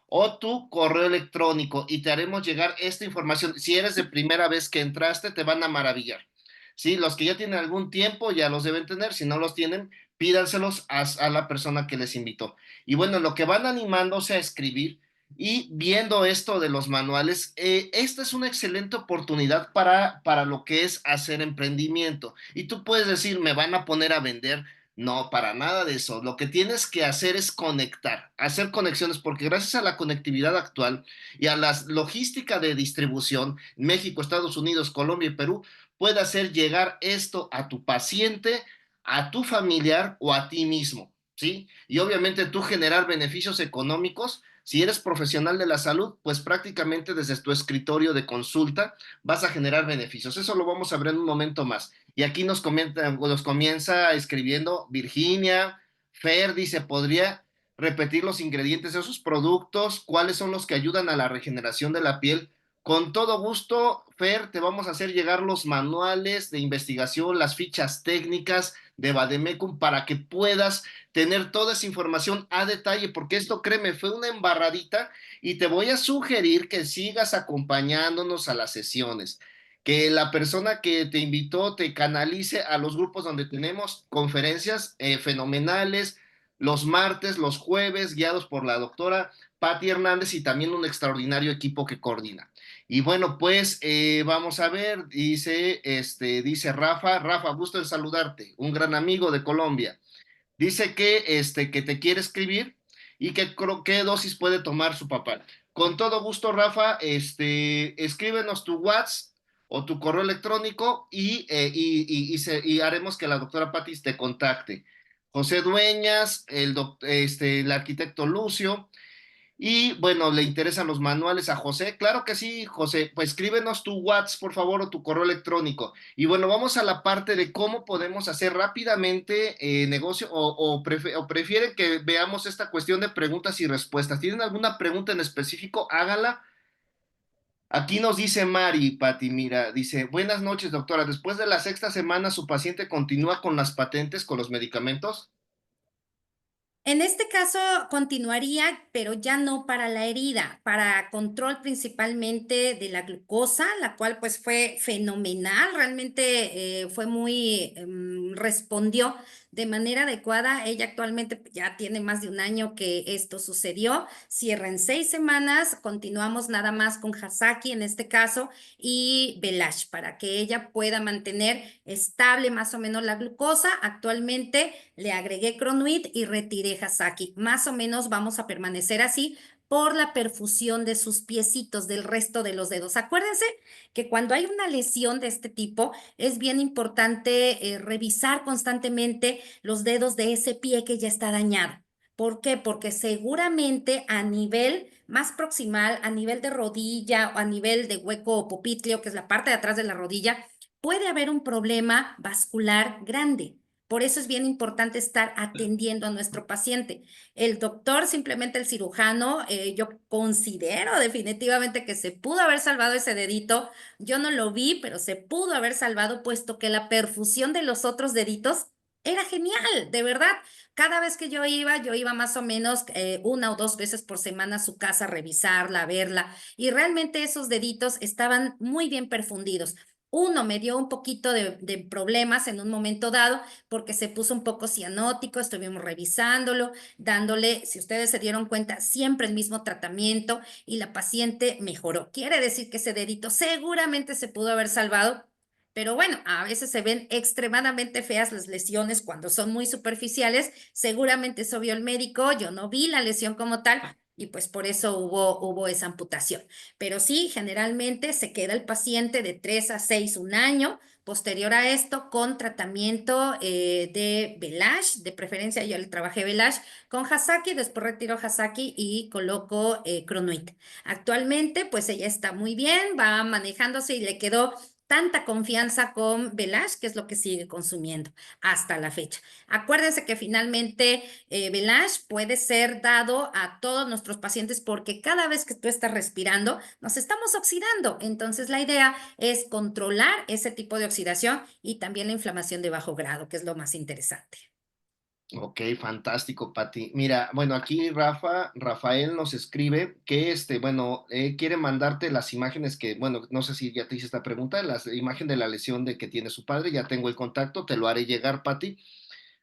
[SPEAKER 1] o tu correo electrónico y te haremos llegar esta información. Si eres de primera vez que entraste, te van a maravillar. Sí, los que ya tienen algún tiempo ya los deben tener, si no los tienen, pídanselos a la persona que les invitó. Y bueno, lo que van animándose a escribir y viendo esto de los manuales, esta es una excelente oportunidad para lo que es hacer emprendimiento. Y tú puedes decir, me van a poner a vender. No, para nada de eso. Lo que tienes que hacer es conectar, hacer conexiones, porque gracias a la conectividad actual y a la logística de distribución, México, Estados Unidos, Colombia y Perú, puede hacer llegar esto a tu paciente, a tu familiar o a ti mismo, ¿sí? Y obviamente tú generar beneficios económicos. Si eres profesional de la salud, pues prácticamente desde tu escritorio de consulta vas a generar beneficios. Eso lo vamos a ver en un momento más. Y aquí nos comienza escribiendo Virginia, Fer dice, ¿podría repetir los ingredientes de esos productos? ¿Cuáles son los que ayudan a la regeneración de la piel? Con todo gusto, Fer, te vamos a hacer llegar los manuales de investigación, las fichas técnicas de Bademecum para que puedas tener toda esa información a detalle, porque esto, créeme, fue una embarradita y te voy a sugerir que sigas acompañándonos a las sesiones, que la persona que te invitó te canalice a los grupos donde tenemos conferencias fenomenales, los martes, los jueves, guiados por la doctora Patti Hernández y también un extraordinario equipo que coordina. Y bueno, pues vamos a ver, dice Rafa, gusto en saludarte, un gran amigo de Colombia. Dice que te quiere escribir y que qué dosis puede tomar su papá. Con todo gusto, Rafa, escríbenos tu WhatsApp o tu correo electrónico y haremos que la doctora Patis te contacte. José Dueñas, el arquitecto Lucio, y bueno, le interesan los manuales a José. Claro que sí, José. Pues escríbenos tu WhatsApp, por favor, o tu correo electrónico. Y bueno, vamos a la parte de cómo podemos hacer rápidamente negocio o prefieren que veamos esta cuestión de preguntas y respuestas. ¿Tienen alguna pregunta en específico? Háganla. Aquí nos dice Mari, Pati, mira, dice, buenas noches, doctora. Después de la sexta semana, ¿su paciente continúa con las patentes, con los medicamentos?
[SPEAKER 2] En este caso continuaría, pero ya no para la herida, para control principalmente de la glucosa, la cual pues fue fenomenal, realmente fue muy, respondió de manera adecuada. Ella actualmente ya tiene más de un año que esto sucedió, cierra en 6 semanas, continuamos nada más con Hasaki en este caso y Belash para que ella pueda mantener estable más o menos la glucosa. Actualmente le agregué Cronuit y retiré Hasaki. Más o menos vamos a permanecer así por la perfusión de sus piecitos, del resto de los dedos. Acuérdense que cuando hay una lesión de este tipo, es bien importante revisar constantemente los dedos de ese pie que ya está dañado. ¿Por qué? Porque seguramente a nivel más proximal, a nivel de rodilla o a nivel de hueco popitleo, que es la parte de atrás de la rodilla, puede haber un problema vascular grande. Por eso es bien importante estar atendiendo a nuestro paciente. El doctor, simplemente el cirujano, yo considero definitivamente que se pudo haber salvado ese dedito. Yo no lo vi, pero se pudo haber salvado puesto que la perfusión de los otros deditos era genial, de verdad. Cada vez que yo iba más o menos 1 o 2 veces por semana a su casa a revisarla, a verla, y realmente esos deditos estaban muy bien perfundidos. Uno me dio un poquito de problemas en un momento dado porque se puso un poco cianótico, estuvimos revisándolo, dándole, si ustedes se dieron cuenta, siempre el mismo tratamiento y la paciente mejoró. Quiere decir que ese dedito seguramente se pudo haber salvado, pero bueno, a veces se ven extremadamente feas las lesiones cuando son muy superficiales. Seguramente eso vio el médico, yo no vi la lesión como tal y pues por eso hubo esa amputación. Pero sí, generalmente se queda el paciente de 3 a 6, un año, Posterior a esto, con tratamiento de Velash, de preferencia yo le trabajé Velash con Hasaki, después retiro Hasaki y coloco Chronoid. Actualmente, pues ella está muy bien, va manejándose y le quedó tanta confianza con Velash, que es lo que sigue consumiendo hasta la fecha. Acuérdense que finalmente Velash puede ser dado a todos nuestros pacientes porque cada vez que tú estás respirando, nos estamos oxidando. Entonces, la idea es controlar ese tipo de oxidación y también la inflamación de bajo grado, que es lo más interesante.
[SPEAKER 1] Ok, fantástico, Pati. Mira, bueno, aquí Rafael nos escribe que bueno, quiere mandarte las imágenes que, bueno, no sé si ya te hice esta pregunta, la imagen de la lesión de que tiene su padre, ya tengo el contacto, te lo haré llegar, Pati,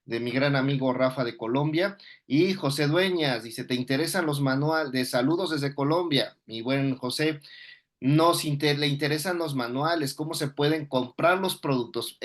[SPEAKER 1] de mi gran amigo Rafa de Colombia. Y José Dueñas dice, ¿te interesan los manuales de saludos desde Colombia? Mi buen José, le interesan los manuales, cómo se pueden comprar los productos.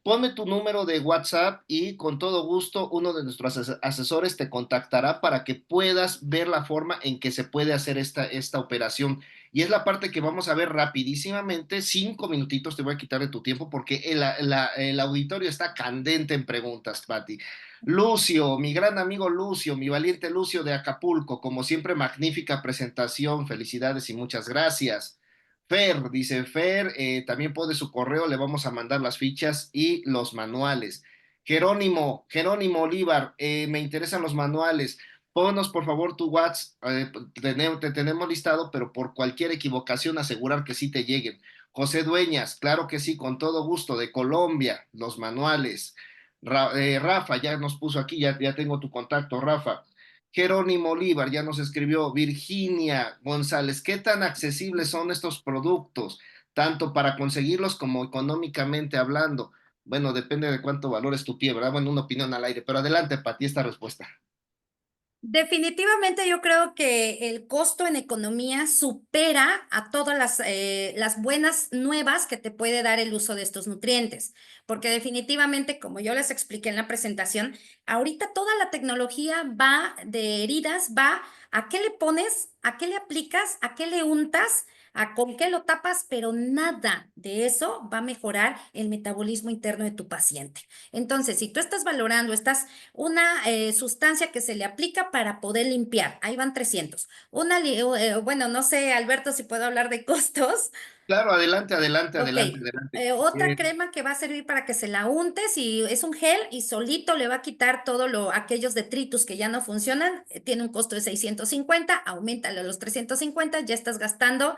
[SPEAKER 1] Ponme tu número de WhatsApp y con todo gusto uno de nuestros asesores te contactará para que puedas ver la forma en que se puede hacer esta operación. Y es la parte que vamos a ver rapidísimamente, 5 minutitos te voy a quitar de tu tiempo porque el auditorio está candente en preguntas, Pati. Lucio, mi gran amigo Lucio, mi valiente Lucio de Acapulco, como siempre, magnífica presentación, felicidades y muchas gracias. Fer, dice Fer, también pone su correo, le vamos a mandar las fichas y los manuales. Jerónimo Olivar, me interesan los manuales. Ponos por favor tu WhatsApp, te tenemos listado, pero por cualquier equivocación asegurar que sí te lleguen. José Dueñas, claro que sí, con todo gusto, de Colombia, los manuales. Rafa ya nos puso aquí, ya tengo tu contacto, Rafa. Jerónimo Olivar ya nos escribió. Virginia González, ¿qué tan accesibles son estos productos, tanto para conseguirlos como económicamente hablando? Bueno, depende de cuánto valores tu pie, ¿verdad? Bueno, una opinión al aire, pero adelante, para ti esta respuesta.
[SPEAKER 2] Definitivamente yo creo que el costo en economía supera a todas las buenas nuevas que te puede dar el uso de estos nutrientes, porque definitivamente, como yo les expliqué en la presentación, ahorita toda la tecnología va de heridas, va a qué le pones, a qué le aplicas, a qué le untas, a con qué lo tapas, pero nada de eso va a mejorar el metabolismo interno de tu paciente. Entonces, si tú estás valorando, estás una sustancia que se le aplica para poder limpiar. Ahí van 300. Bueno, no sé, Alberto, si puedo hablar de costos.
[SPEAKER 1] Claro, adelante, adelante,
[SPEAKER 2] Ok,
[SPEAKER 1] adelante, adelante.
[SPEAKER 2] otra crema que va a servir para que se la untes y es un gel y solito le va a quitar todo aquellos detritus que ya no funcionan. Tiene un costo de 650, aumentale a los 350, ya estás gastando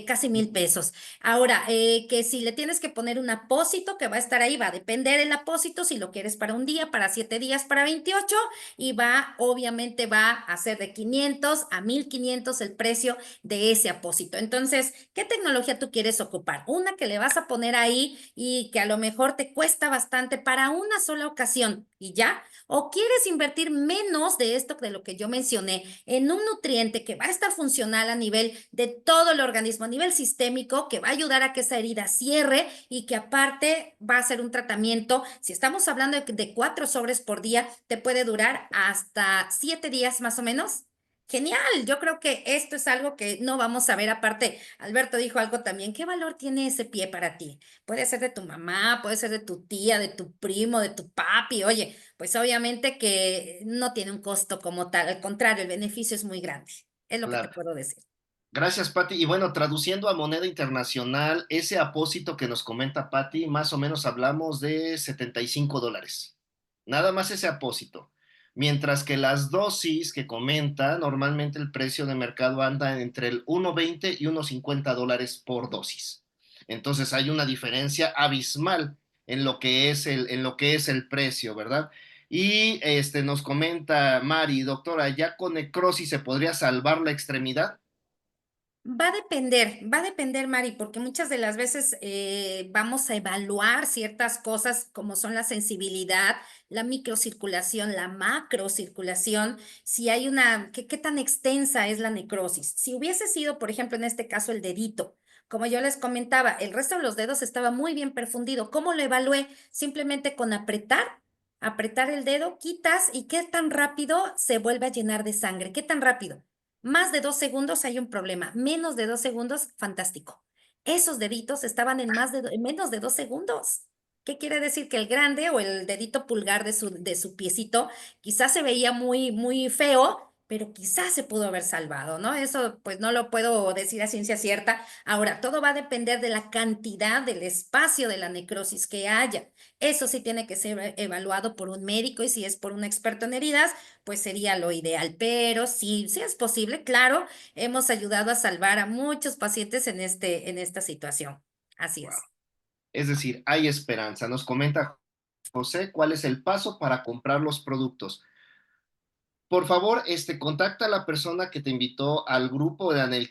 [SPEAKER 2] casi 1,000 pesos. Ahora, que si le tienes que poner un apósito que va a estar ahí, va a depender el apósito, si lo quieres para un día, para 7 días, para 28, y obviamente va a ser de 500 a 1,500 el precio de ese apósito. Entonces, ¿qué tecnología tú quieres ocupar? Una que le vas a poner ahí y que a lo mejor te cuesta bastante para una sola ocasión y ya. ¿O quieres invertir menos de esto de lo que yo mencioné en un nutriente que va a estar funcional a nivel de todo el organismo, a nivel sistémico, que va a ayudar a que esa herida cierre y que aparte va a ser un tratamiento? Si estamos hablando de 4 sobres por día, te puede durar hasta 7 días más o menos. Genial, yo creo que esto es algo que no vamos a ver aparte. Alberto dijo algo también, ¿qué valor tiene ese pie para ti? Puede ser de tu mamá, puede ser de tu tía, de tu primo, de tu papi. Oye, pues obviamente que no tiene un costo como tal, al contrario, el beneficio es muy grande. Es lo que te
[SPEAKER 1] Claro.
[SPEAKER 2] puedo decir.
[SPEAKER 1] Gracias, Pati. Y bueno, traduciendo a moneda internacional, ese apósito que nos comenta Pati, más o menos hablamos de $75. Nada más ese apósito. Mientras que las dosis que comenta, normalmente el precio de mercado anda entre el 1,20 y $1,50 por dosis. Entonces hay una diferencia abismal en lo que es el precio, ¿verdad? Y nos comenta Mari, doctora, ¿ya con necrosis se podría salvar la extremidad?
[SPEAKER 2] Va a depender, Mari, porque muchas de las veces vamos a evaluar ciertas cosas como son la sensibilidad, la microcirculación, la macrocirculación, si hay qué tan extensa es la necrosis. Si hubiese sido, por ejemplo, en este caso el dedito, como yo les comentaba, el resto de los dedos estaba muy bien perfundido. ¿Cómo lo evalué? Simplemente con apretar el dedo, quitas y qué tan rápido se vuelve a llenar de sangre, qué tan rápido. Más de 2 segundos hay un problema. Menos de 2 segundos, fantástico. esos deditos estaban en menos de 2 segundos. ¿Qué quiere decir? Que el grande o el dedito pulgar de su piecito quizás se veía muy, muy feo, pero quizás se pudo haber salvado, ¿no? Eso pues no lo puedo decir a ciencia cierta. Ahora, todo va a depender de la cantidad del espacio de la necrosis que haya. Eso sí tiene que ser evaluado por un médico y si es por un experto en heridas, pues sería lo ideal. Pero sí, sí es posible, claro, hemos ayudado a salvar a muchos pacientes en esta situación. Así
[SPEAKER 1] Wow.
[SPEAKER 2] es.
[SPEAKER 1] Es decir, hay esperanza. Nos comenta José cuál es el paso para comprar los productos. Por favor, contacta a la persona que te invitó al grupo en el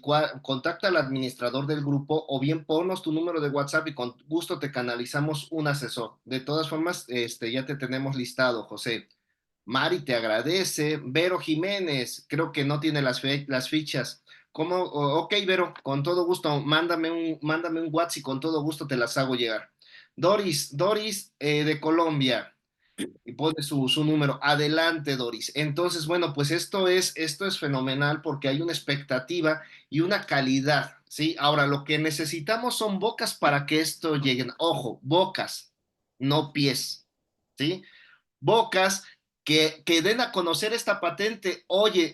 [SPEAKER 1] cual contacta al administrador del grupo o bien ponnos tu número de WhatsApp y con gusto te canalizamos un asesor. De todas formas, ya te tenemos listado, José. Mari te agradece. Vero Jiménez, creo que no tiene las fichas. ¿Cómo? Ok, Vero, con todo gusto, mándame un WhatsApp y con todo gusto te las hago llegar. Doris de Colombia y pone su número. Adelante, Doris. Entonces, bueno, pues esto es fenomenal porque hay una expectativa y una calidad, ¿sí? Ahora, lo que necesitamos son bocas para que esto llegue. Ojo, bocas, no pies, ¿sí? Bocas que den a conocer esta patente. Oye,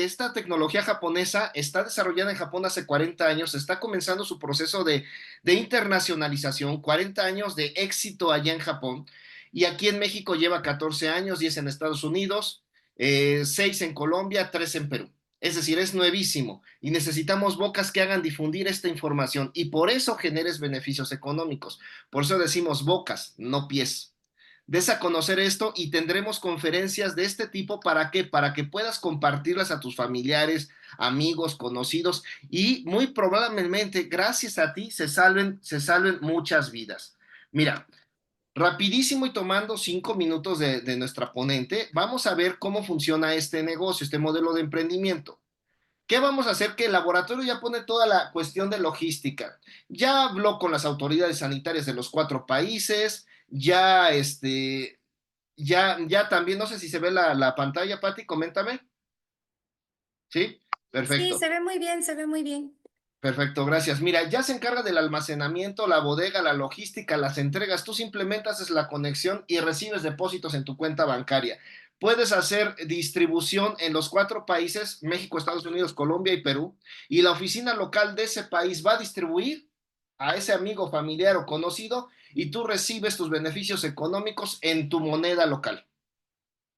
[SPEAKER 1] esta tecnología japonesa está desarrollada en Japón hace 40 años, está comenzando su proceso de internacionalización, 40 años de éxito allá en Japón, y aquí en México lleva 14 años, 10 en Estados Unidos, 6 en Colombia, 3 en Perú. Es decir, es nuevísimo y necesitamos bocas que hagan difundir esta información y por eso generes beneficios económicos. Por eso decimos bocas, no pies. Des a conocer esto y tendremos conferencias de este tipo. ¿Para qué? Para que puedas compartirlas a tus familiares, amigos, conocidos y muy probablemente gracias a ti se salven muchas vidas. Mira, rapidísimo y tomando 5 minutos de nuestra ponente, vamos a ver cómo funciona este negocio, este modelo de emprendimiento. ¿Qué vamos a hacer? Que el laboratorio ya pone toda la cuestión de logística. Ya habló con las autoridades sanitarias de los 4 países, ya también, no sé si se ve la pantalla, Pati, coméntame. ¿Sí?
[SPEAKER 2] Sí,
[SPEAKER 1] Perfecto.
[SPEAKER 2] se ve muy bien, se ve muy bien.
[SPEAKER 1] Perfecto, gracias. Mira, ya se encarga del almacenamiento, la bodega, la logística, las entregas. Tú simplemente haces la conexión y recibes depósitos en tu cuenta bancaria. Puedes hacer distribución en los 4 países, México, Estados Unidos, Colombia y Perú, y la oficina local de ese país va a distribuir a ese amigo, familiar o conocido, y tú recibes tus beneficios económicos en tu moneda local.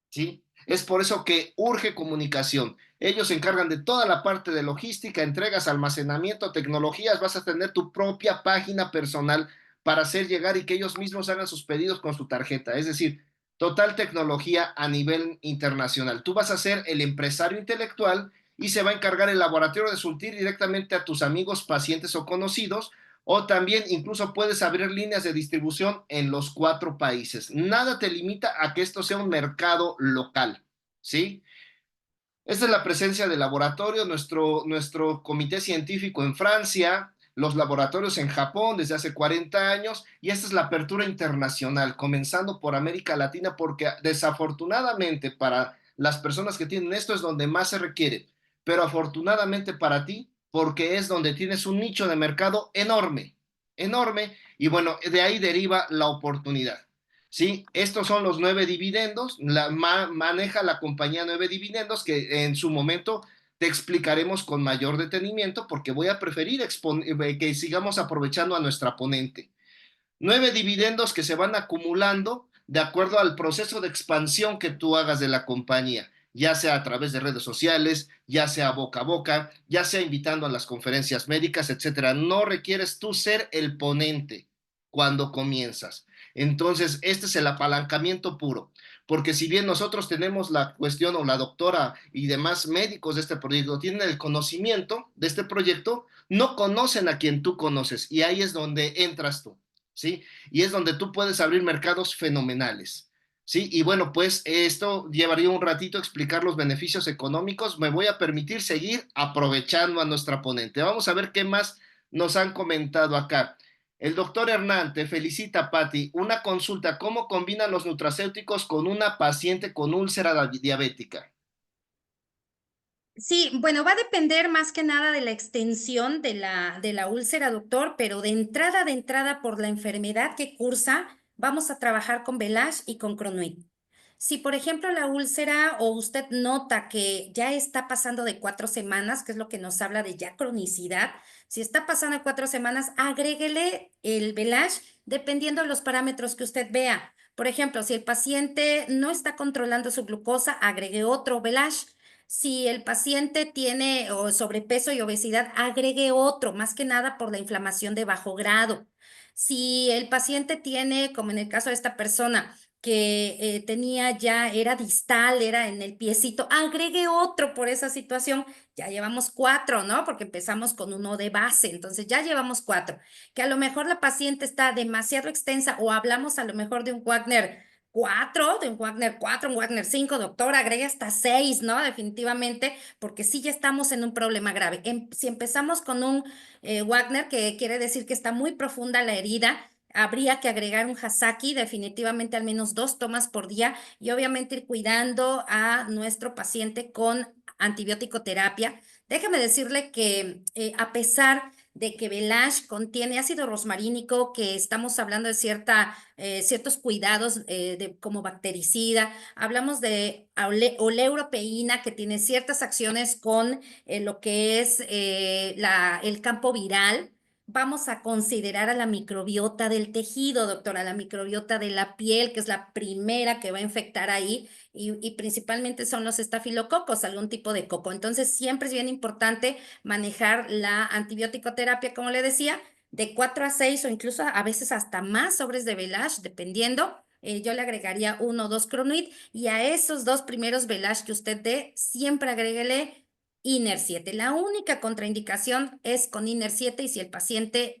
[SPEAKER 1] ¿Sí? Es por eso que urge comunicación. Ellos se encargan de toda la parte de logística, entregas, almacenamiento, tecnologías. Vas a tener tu propia página personal para hacer llegar y que ellos mismos hagan sus pedidos con su tarjeta. Es decir, total tecnología a nivel internacional. Tú vas a ser el empresario intelectual y se va a encargar el laboratorio de surtir directamente a tus amigos, pacientes o conocidos, o también incluso puedes abrir líneas de distribución en los 4 países. Nada te limita a que esto sea un mercado local, ¿sí? Esta es la presencia del laboratorio, nuestro comité científico en Francia, los laboratorios en Japón desde hace 40 años, y esta es la apertura internacional, comenzando por América Latina, porque desafortunadamente para las personas que tienen esto es donde más se requiere, pero afortunadamente para ti, porque es donde tienes un nicho de mercado enorme, enorme, y bueno, de ahí deriva la oportunidad. ¿Sí? Estos son los 9 dividendos, maneja la compañía 9 dividendos que en su momento te explicaremos con mayor detenimiento porque voy a preferir que sigamos aprovechando a nuestra ponente. 9 dividendos que se van acumulando de acuerdo al proceso de expansión que tú hagas de la compañía, ya sea a través de redes sociales, ya sea boca a boca, ya sea invitando a las conferencias médicas, etcétera. No requieres tú ser el ponente cuando comienzas. Entonces, este es el apalancamiento puro, porque si bien nosotros tenemos la cuestión o la doctora y demás médicos de este proyecto tienen el conocimiento de este proyecto, no conocen a quien tú conoces y ahí es donde entras tú. ¿Sí? Y es donde tú puedes abrir mercados fenomenales. ¿Sí? Y bueno, pues esto llevaría un ratito explicar los beneficios económicos. Me voy a permitir seguir aprovechando a nuestra ponente. Vamos a ver qué más nos han comentado acá. El doctor Hernán te felicita, Patti. Una consulta, ¿cómo combinan los nutracéuticos con una paciente con úlcera diabética?
[SPEAKER 2] Sí, bueno, va a depender más que nada de la extensión de la úlcera, doctor, pero de entrada, por la enfermedad que cursa, vamos a trabajar con Belage y con Cronuit. Si, por ejemplo, la úlcera o usted nota que ya está pasando de 4 semanas, que es lo que nos habla de ya cronicidad, si está pasando de 4 semanas, agréguele el Belage dependiendo de los parámetros que usted vea. Por ejemplo, si el paciente no está controlando su glucosa, agregue otro Belage. Si el paciente tiene sobrepeso y obesidad, agregue otro, más que nada por la inflamación de bajo grado. Si el paciente tiene, como en el caso de esta persona, que tenía ya, era distal, era en el piecito, agregue otro por esa situación. Ya llevamos 4, ¿no? Porque empezamos con uno de base, entonces ya llevamos 4. Que a lo mejor la paciente está demasiado extensa o hablamos a lo mejor de un Wagner 4, de un Wagner 4, un Wagner 5, doctor, agregue hasta 6, ¿no? Definitivamente, porque sí ya estamos en un problema grave. Si empezamos con un Wagner, que quiere decir que está muy profunda la herida, habría que agregar un Hasaki, definitivamente al menos 2 tomas por día y obviamente ir cuidando a nuestro paciente con antibiótico terapia. Déjame decirle que a pesar de que Belage contiene ácido rosmarínico, que estamos hablando de ciertos cuidados como bactericida, hablamos de oleuropeína, que tiene ciertas acciones con lo que es el campo viral. Vamos a considerar a la microbiota del tejido, doctora, la microbiota de la piel, que es la primera que va a infectar ahí, y principalmente son los estafilococos, algún tipo de coco. Entonces, siempre es bien importante manejar la antibiótico terapia, como le decía, de 4 a 6 o incluso a veces hasta más sobres de Belage, dependiendo. Yo le agregaría 1 o 2 Cronuit y a esos 2 primeros Belage que usted dé, siempre agréguele INER 7. La única contraindicación es con INER 7 y si el paciente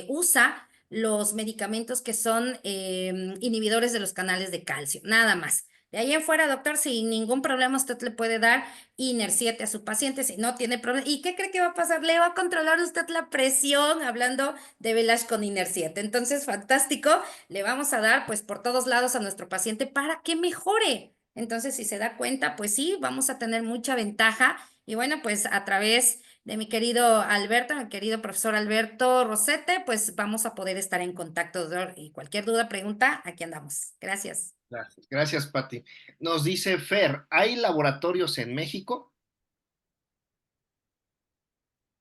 [SPEAKER 2] usa los medicamentos que son inhibidores de los canales de calcio, nada más. De ahí en fuera, doctor, sin ningún problema usted le puede dar INER 7 a su paciente si no tiene problema. ¿Y qué cree que va a pasar? Le va a controlar usted la presión hablando de Velash con INER 7. Entonces, fantástico, le vamos a dar pues por todos lados a nuestro paciente para que mejore. Entonces, si se da cuenta, pues sí, vamos a tener mucha ventaja. Y bueno, pues a través de mi querido Alberto, mi querido profesor Alberto Rosete, pues vamos a poder estar en contacto, doctor. Y cualquier duda, pregunta, aquí andamos. Gracias.
[SPEAKER 1] Gracias, gracias, Pati. Nos dice Fer, ¿hay laboratorios en México?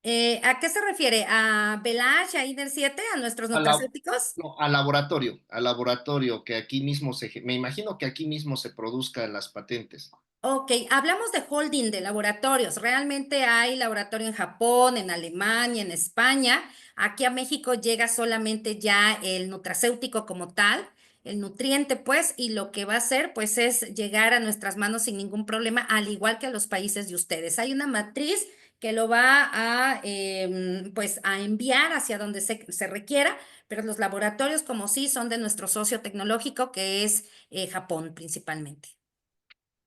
[SPEAKER 2] ¿A qué se refiere? ¿A Velash, a INER 7, a nuestros
[SPEAKER 1] A la-
[SPEAKER 2] nutracéuticos?
[SPEAKER 1] no, al laboratorio, que aquí mismo me imagino que aquí mismo se produzcan las patentes.
[SPEAKER 2] Ok, hablamos de holding de laboratorios. Realmente hay laboratorio en Japón, en Alemania, en España. Aquí a México llega solamente ya el nutracéutico como tal, el nutriente, pues, y lo que va a hacer, pues, es llegar a nuestras manos sin ningún problema, al igual que a los países de ustedes. Hay una matriz que lo va pues, a enviar hacia donde se requiera, pero los laboratorios, como sí, son de nuestro socio tecnológico, que es Japón principalmente.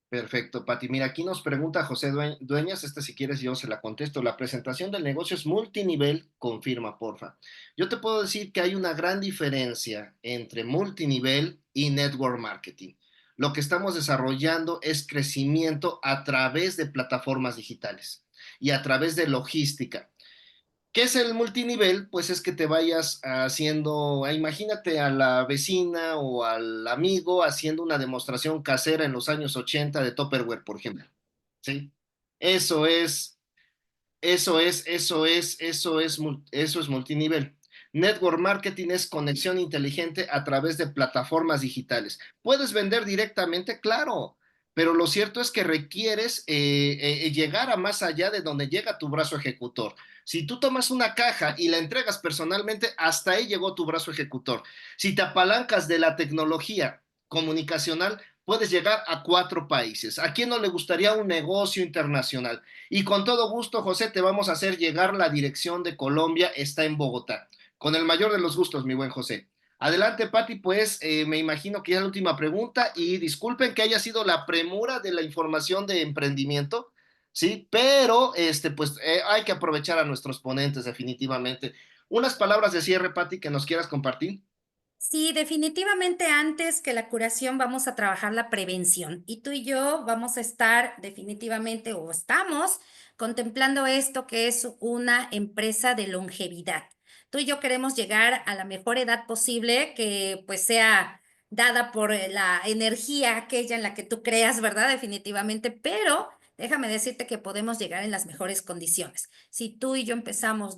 [SPEAKER 1] Perfecto, Pati. Mira, aquí nos pregunta José Dueñas, esta si quieres yo se la contesto. La presentación del negocio es multinivel, confirma, porfa. Yo te puedo decir que hay una gran diferencia entre multinivel y network marketing. Lo que estamos desarrollando es crecimiento a través de plataformas digitales y a través de logística. ¿Qué es el multinivel? Pues es que te vayas haciendo, imagínate a la vecina o al amigo haciendo una demostración casera en los años 80 de Tupperware, por ejemplo. ¿Sí? Eso es, eso es multinivel. Network marketing es conexión inteligente a través de plataformas digitales. ¿Puedes vender directamente? Claro, pero lo cierto es que requieres llegar a más allá de donde llega tu brazo ejecutor. Si tú tomas una caja y la entregas personalmente, hasta ahí llegó tu brazo ejecutor. Si te apalancas de la tecnología comunicacional, puedes llegar a 4 países. ¿A quién no le gustaría un negocio internacional? Y con todo gusto, José, te vamos a hacer llegar la dirección de Colombia, está en Bogotá. Con el mayor de los gustos, mi buen José. Adelante, Pati, pues me imagino que ya es la última pregunta y disculpen que haya sido la premura de la información de emprendimiento, sí, pero pues hay que aprovechar a nuestros ponentes definitivamente. Unas palabras de cierre, Pati, que nos quieras compartir.
[SPEAKER 2] Sí, definitivamente antes que la curación vamos a trabajar la prevención y tú y yo vamos a estar definitivamente o estamos contemplando esto que es una empresa de longevidad. Tú y yo queremos llegar a la mejor edad posible que pues sea dada por la energía aquella en la que tú creas, ¿verdad? Definitivamente, pero déjame decirte que podemos llegar en las mejores condiciones. Si tú y yo empezamos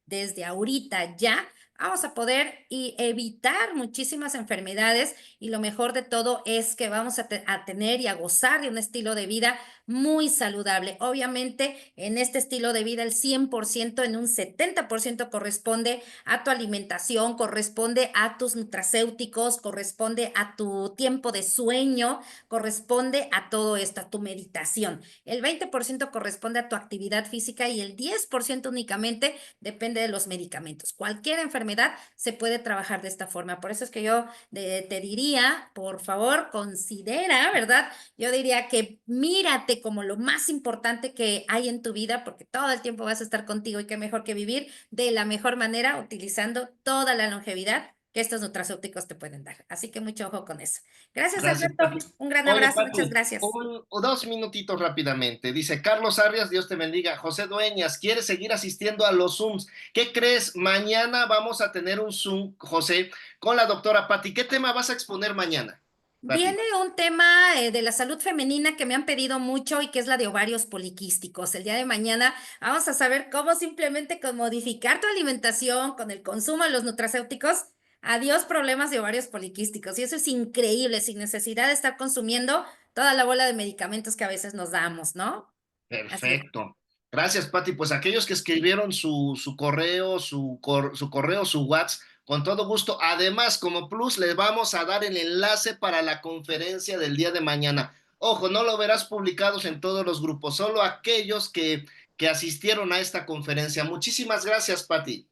[SPEAKER 2] desde ahorita ya vamos a poder y evitar muchísimas enfermedades y lo mejor de todo es que vamos a tener y a gozar de un estilo de vida muy saludable. Obviamente, en este estilo de vida, el 100% en un 70% corresponde a tu alimentación, corresponde a tus nutracéuticos, corresponde a tu tiempo de sueño, corresponde a todo esto, a tu meditación. El 20% corresponde a tu actividad física y el 10% únicamente depende de los medicamentos. Cualquier enfermedad se puede trabajar de esta forma. Por eso es que yo te diría, por favor, considera, ¿verdad? Yo diría que mírate como lo más importante que hay en tu vida, porque todo el tiempo vas a estar contigo y qué mejor que vivir de la mejor manera utilizando toda la longevidad que estos nutracéuticos te pueden dar. Así que mucho ojo con eso. Gracias,
[SPEAKER 1] Gracias,
[SPEAKER 2] Alberto.
[SPEAKER 1] Pati.
[SPEAKER 2] Un gran
[SPEAKER 1] Oye,
[SPEAKER 2] abrazo. Muchas
[SPEAKER 1] Pati,
[SPEAKER 2] gracias.
[SPEAKER 1] o 2 minutitos rápidamente. Dice Carlos Arias, Dios te bendiga. José Dueñas, ¿quieres seguir asistiendo a los Zooms? ¿Qué crees? Mañana vamos a tener un Zoom, José, con la doctora Pati. ¿Qué tema vas a exponer mañana,
[SPEAKER 2] Viene
[SPEAKER 1] Pati?
[SPEAKER 2] un tema de la salud femenina que me han pedido mucho y que es la de ovarios poliquísticos. El día de mañana vamos a saber cómo simplemente con modificar tu alimentación, con el consumo de los nutracéuticos, adiós problemas de ovarios poliquísticos. Y eso es increíble, sin necesidad de estar consumiendo toda la bola de medicamentos que a veces nos damos, ¿no? Así es.
[SPEAKER 1] Perfecto. Gracias, Pati. Pues aquellos que escribieron su correo, su correo, su WhatsApp, con todo gusto. Además, como plus, les vamos a dar el enlace para la conferencia del día de mañana. Ojo, no lo verás publicados en todos los grupos, solo aquellos que asistieron a esta conferencia. Muchísimas gracias, Pati.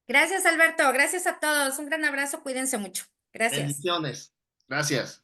[SPEAKER 2] Gracias, Alberto. Gracias a todos. Un gran abrazo. Cuídense mucho. Gracias.
[SPEAKER 1] Bendiciones. Gracias.